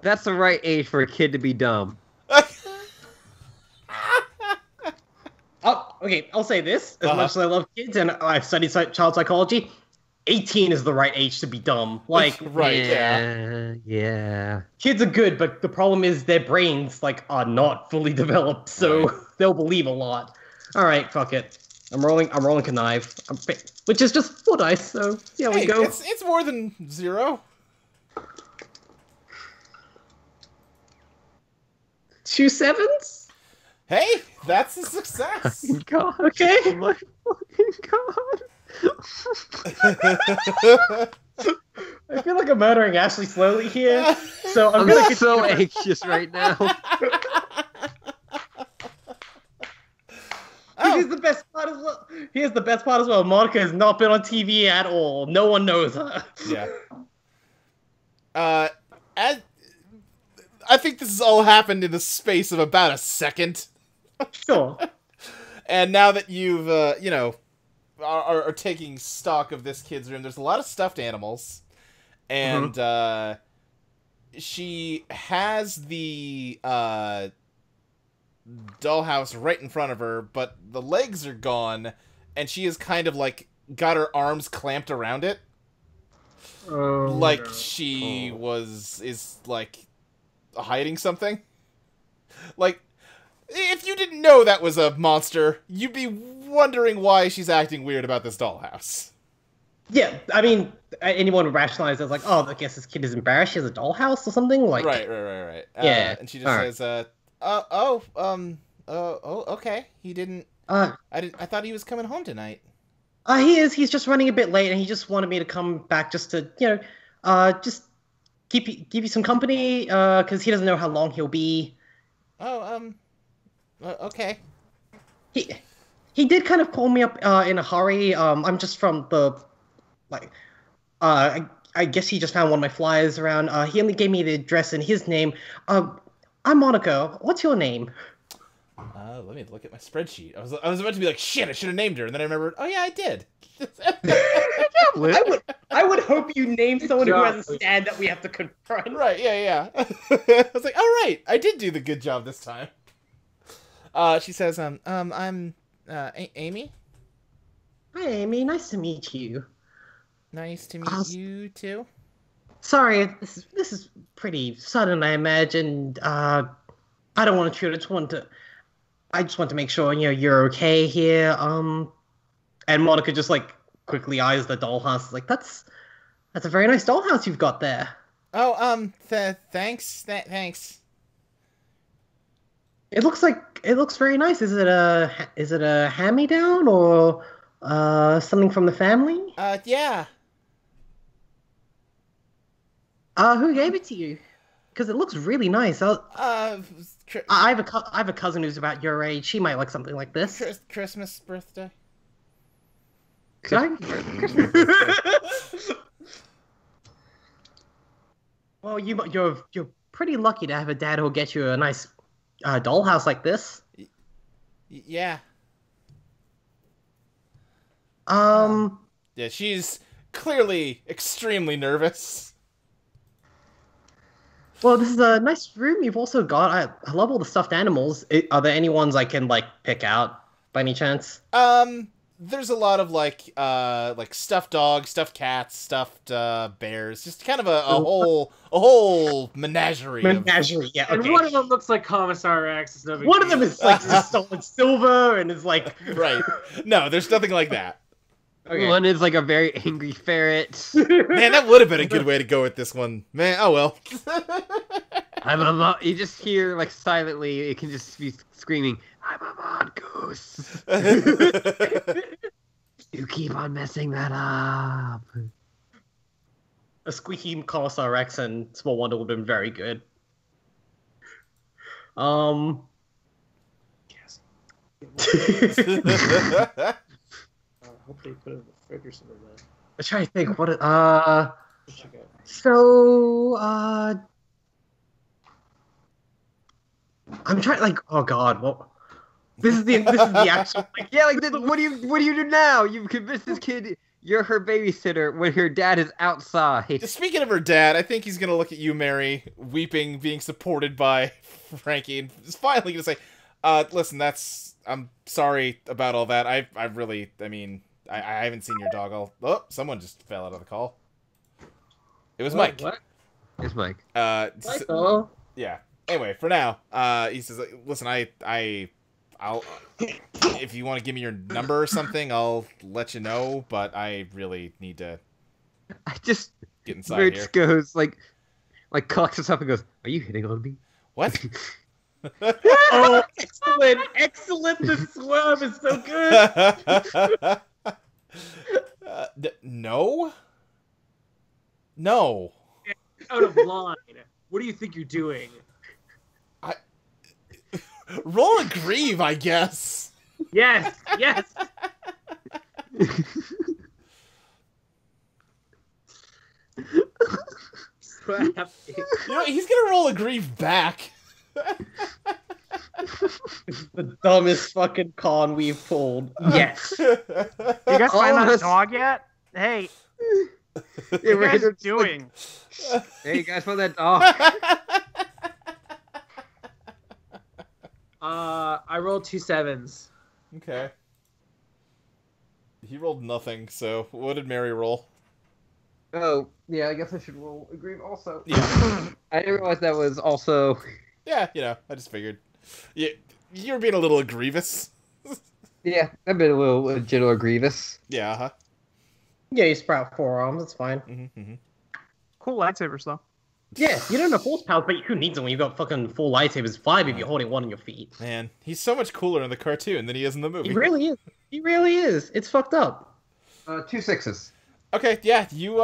that's the right age for a kid to be dumb. Okay, I'll say this. As much as I love kids and I've studied child psychology, 18 is the right age to be dumb. Like, right, yeah. Kids are good, but the problem is their brains, like, are not fully developed, so they'll believe a lot. Alright, fuck it. I'm rolling connive. Which is just 4 dice, so yeah, we go. It's more than 0. 2 sevens? Hey, that's a success. God. Okay. Oh my fucking God. I feel like I'm murdering Ashley slowly here, so I'm I'm so anxious right now. Here's the best part as well. Monica has not been on TV at all. No one knows her. Yeah. I think this has all happened in the space of about a second. Sure. And now that you've, are taking stock of this kid's room, there's a lot of stuffed animals. And, she has the, dollhouse right in front of her, but the legs are gone, and she is kind of, like, got her arms clamped around it. She is, like, hiding something. Like, if you didn't know that was a monster, you'd be wondering why she's acting weird about this dollhouse. Yeah, I mean, anyone would rationalize it as like, oh, I guess this kid is embarrassed. She has a dollhouse or something. Like, right. Yeah, and she just says, okay. He didn't. I thought he was coming home tonight. He is. He's just running a bit late, and he just wanted me to come back just to, just give you some company, because he doesn't know how long he'll be. Okay. He did kind of call me up in a hurry. I'm just from the, I guess he just found one of my flyers around. He only gave me the address and his name. I'm Monica. What's your name? Let me look at my spreadsheet. I was about to be like, shit, I should have named her, and then I remembered, oh yeah, I did. I would hope you name someone who has a stand that we have to confront. Right, yeah. I was like, all right, I did do the good job this time. She says, I'm Amy. Hi, Amy. Nice to meet you. Nice to meet you too. Sorry, this is pretty sudden. I imagine. I don't want to intrude. I just wanted to. I just want to make sure you're okay here. And Monica just like quickly eyes the dollhouse. Like that's a very nice dollhouse you've got there. Oh, thanks. Thanks. It looks very nice. Is it a hand-me-down or something from the family? Yeah. Who gave it to you? Because it looks really nice. I have a cousin who's about your age. She might like something like this. Christmas birthday. Could I? Well, you're pretty lucky to have a dad who'll get you a nice dollhouse like this. Yeah. Yeah, she's clearly extremely nervous. Well, this is a nice room you've also got. I love all the stuffed animals. Are there any ones I can like pick out by any chance? There's a lot of like stuffed dogs, stuffed cats, stuffed bears, just kind of a whole menagerie. Yeah. Okay. And one of them looks like Commissar Rex. It's no big One of deal. them is like stolen silver and is like Right. No, there's nothing like that. okay. One is like a very angry ferret. Man, that would have been a good way to go with this one. Man, oh well. You just hear like silently. It can just be screaming. I'm a mongoose. You keep on messing that up. A squeaky Commissar Rex and Small Wonder would have been very good. Yes. Hope they put it in the fridge or something like that. I'm trying to think what it, Check it out. so I'm trying like oh god, what this is the actual like, Yeah, like what do you do now? You've convinced this kid you're her babysitter when her dad is outside. Speaking of her dad, I think he's gonna look at you, Mary, weeping, being supported by Frankie, and is finally gonna say, listen, I'm sorry about all that. I haven't seen your dog. Someone just fell out of the call. It was Mike. What? It's Mike. Michael? Yeah. Anyway, for now, he says, listen, I'll if you want to give me your number or something, I'll let you know, but I really need to I just get inside Rich here. goes like collects himself and goes, "Are you hitting on me?" What? Oh, excellent! The swerve is so good. No. No. Out of line. What do you think you're doing? Roll a grieve, I guess. Yes, yes. You know, he's gonna roll a grieve back. The dumbest fucking con we've pulled. Yes. You guys find that dog yet? Hey, what are you guys doing? Hey, you guys found that dog? I rolled 2 7s. Okay. He rolled nothing, so what did Mary roll? Oh, yeah, I guess I should roll a grieve also. Yeah. I didn't realize that was also... Yeah, I just figured. Yeah, you were being a little grievous. Yeah, I've been a little general grievous. Yeah, huh? Yeah, you sprout forearms. It's fine. Mm-hmm. Cool lightsabers though. Yeah, you don't have force powers, but who needs them when you've got fucking 4 lightsabers? 5 if you're holding one on your feet. Man, he's so much cooler in the cartoon than he is in the movie. He really is. He really is. It's fucked up. 2 6s. Okay, yeah, you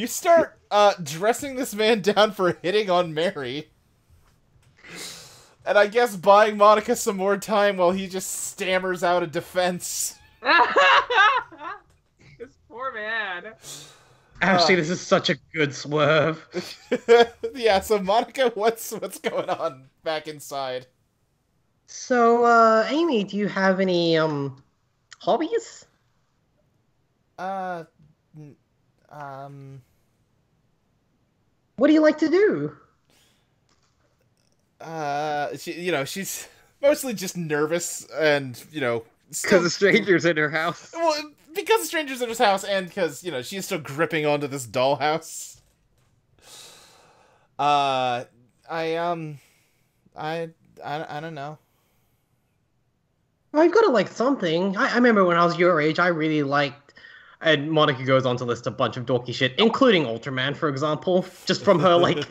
start dressing this man down for hitting on Mary. And I guess buying Monica some more time while he just stammers out a defense. This poor man. Actually, this is such a good swerve. Yeah, so Monica, what's going on back inside? So, Amy, do you have any, hobbies? What What do you like to do? she's mostly just nervous and, Because of strangers in her house. well, because of strangers in his house and because, she's still gripping onto this dollhouse. I I don't know. Well, you've got to like something. I remember when I was your age, I really liked. And Monica goes on to list a bunch of dorky shit, including Ultraman, for example, just from her like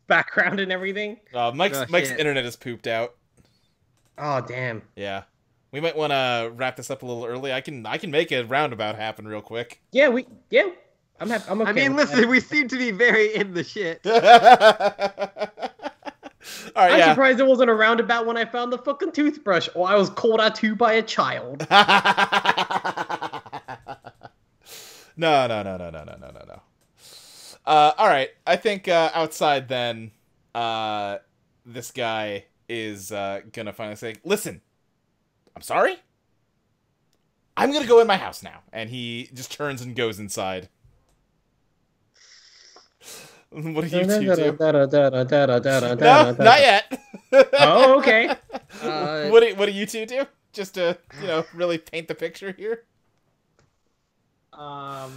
background and everything. Mike's internet is pooped out. Oh damn. Yeah, we might want to wrap this up a little early. I can make a roundabout happen real quick. Yeah, I'm okay. I mean, listen, we seem to be very in the shit. All right, I'm surprised there wasn't a roundabout when I found the fucking toothbrush, or I was called out to by a child. No. All right, I think outside then, this guy is gonna finally say, "Listen, I'm sorry. I'm gonna go in my house now," and he just turns and goes inside. What do you two do? No, not yet. Oh, okay. What do you two do? Just to really paint the picture here. I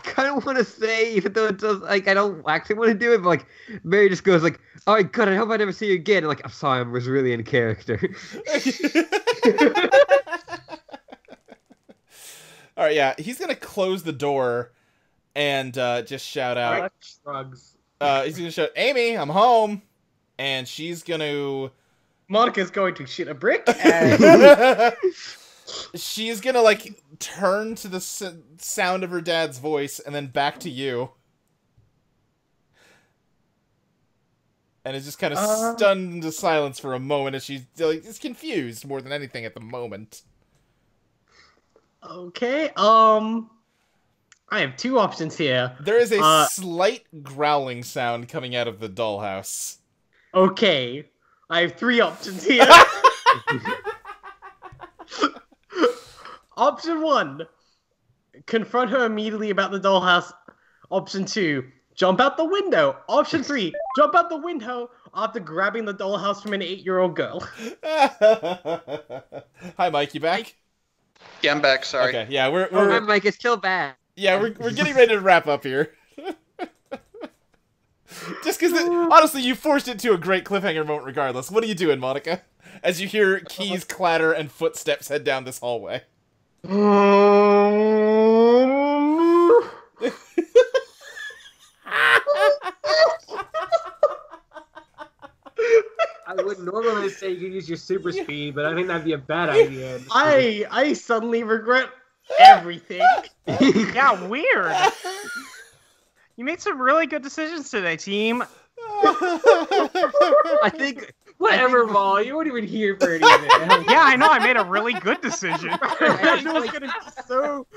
kind of want to say, even though it does, like, I don't actually want to do it, but like, Mary just goes like, "All right, God, I hope I never see you again." And like, I'm sorry, I was really in character. All right, yeah, he's gonna close the door and just shout out. Shrugs. He's gonna shout, "Amy, I'm home," and she's gonna. Monica's going to shit a brick. And... She's gonna like turn to the sound of her dad's voice and then back to you, and is just kind of stunned into silence for a moment as she's like, is confused more than anything at the moment. Okay. I have two options here. There is a slight growling sound coming out of the dollhouse. Okay. I have three options here. Option 1, confront her immediately about the dollhouse. Option 2, jump out the window. Option 3, jump out the window after grabbing the dollhouse from an 8-year-old girl. Hi, Mike, you back? Yeah, I'm back, sorry. Okay, yeah, we're Hi, Mike, it's still bad. Yeah, we're getting ready to wrap up here. Just because, honestly, you forced it to a great cliffhanger moment regardless. What are you doing, Monica? As you hear keys clatter and footsteps head down this hallway. I would normally say you could use your super speed, but I think that'd be a bad idea. I suddenly regret everything. Yeah, weird. You made some really good decisions today, team. I think... Whatever, Maul. You weren't even here for any of it. Yeah, I know. I made a really good decision. I was gonna be so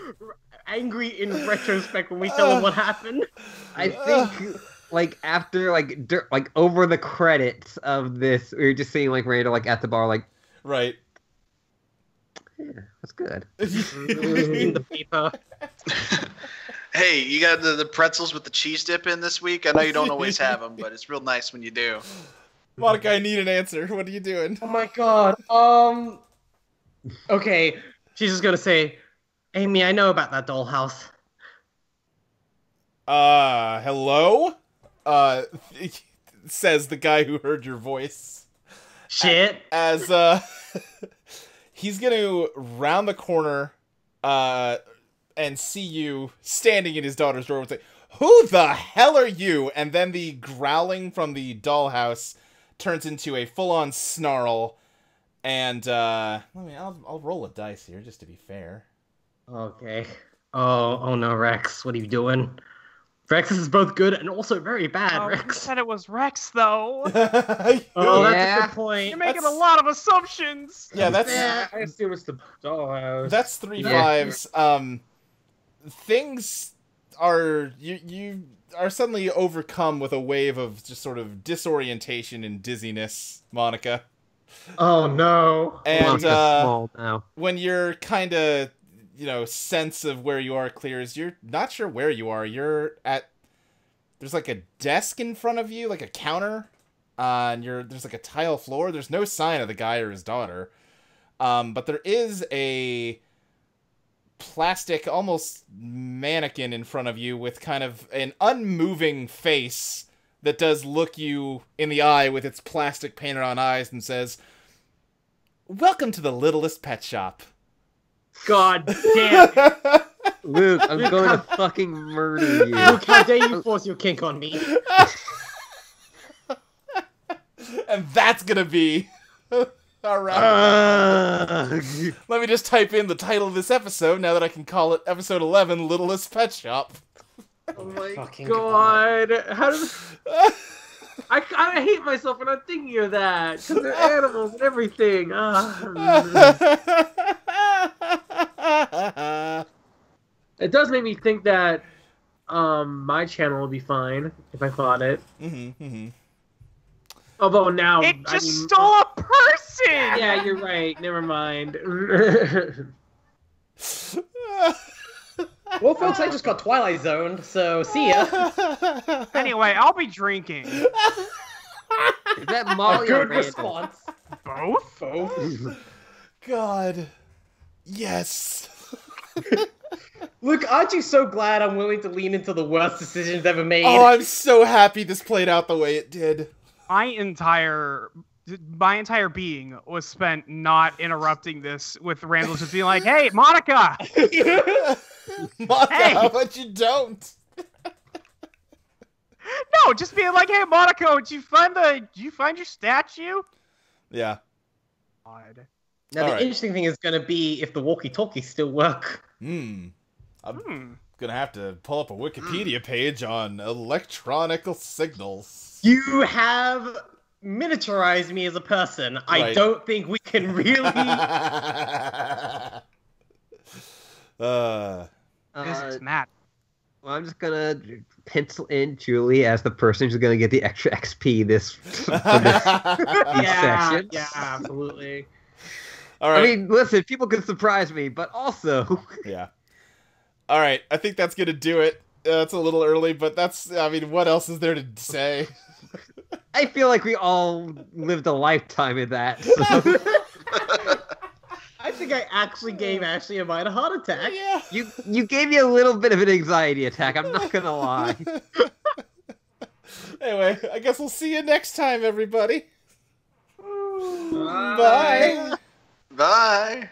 angry in retrospect when we tell him what happened. I think, like, after, like, over the credits of this, we were just seeing, like, Randall, like, at the bar, like... Right. Yeah, that's good. In the paper. Hey, you got the pretzels with the cheese dip in this week? I know you don't always have them, but it's real nice when you do. Monica, I need an answer. What are you doing? Oh my god. Okay. She's just gonna say, "Amy, I know about that dollhouse." Hello? Says the guy who heard your voice. Shit. As he's gonna round the corner, and see you standing in his daughter's door and say, "Who the hell are you?" And then the growling from the dollhouse turns into a full-on snarl, and I'll roll a dice here just to be fair. Okay. Oh no, Rex, what are you doing? Rex is both good and also very bad, You Rex. said it was Rex, though. Oh, that's a good point. You're making a lot of assumptions. Yeah, that's I assume it's the dollhouse. that's 3 5s. Things are you are suddenly overcome with a wave of just sort of disorientation and dizziness, Monica. Oh no. And small now. when your kind of sense of where you are clears, you're not sure where you are. You're at there's like a desk in front of you, like a counter, and there's like a tile floor. There's no sign of the guy or his daughter, but there is a plastic, almost mannequin in front of you with kind of an unmoving face that does look you in the eye with its plastic painted on eyes and says, "Welcome to the littlest pet shop." God damn it. Luke, I'm going to fucking murder you. Luke, how dare you force your kink on me? And that's gonna be alright. Let me just type in the title of this episode now that I can call it episode 11, Littlest Pet Shop. Oh my God. How does... I kind of hate myself when I'm thinking of that. Because they're animals and everything. It does make me think that my channel would be fine if I fought it. Although now... It just stole a person! Yeah, you're right. Never mind. Well, folks, I just got Twilight Zoned, so see ya. Anyway, I'll be drinking. Is that Molly A or good Randall? response. Both? God. Yes. Look, aren't you so glad I'm willing to lean into the worst decisions ever made? Oh, I'm so happy this played out the way it did. My entire being was spent not interrupting this with Randall just being like, "Hey, Monica!" Monica, Hey! how about you don't? No, just being like, "Hey, Monica, did you find your statue?" Yeah. God. Now, All the right. interesting thing is going to be if the walkie-talkies still work. I'm gonna have to pull up a Wikipedia page on electronical signals. You have miniaturized me as a person. I Right. don't think we can really... This is Matt. Well, I'm just gonna pencil in Julie as the person who's gonna get the extra XP these Yeah, sessions. yeah, absolutely. All right. I mean, listen, people can surprise me, but also... Yeah. All right. I think that's gonna do it. It's a little early, but that's. I mean, what else is there to say? I feel like we all lived a lifetime in that. So. I think I actually gave Ashley a minor heart attack. Yeah. You gave me a little bit of an anxiety attack, I'm not gonna lie. Anyway, I guess we'll see you next time, everybody. Bye. Bye. Bye.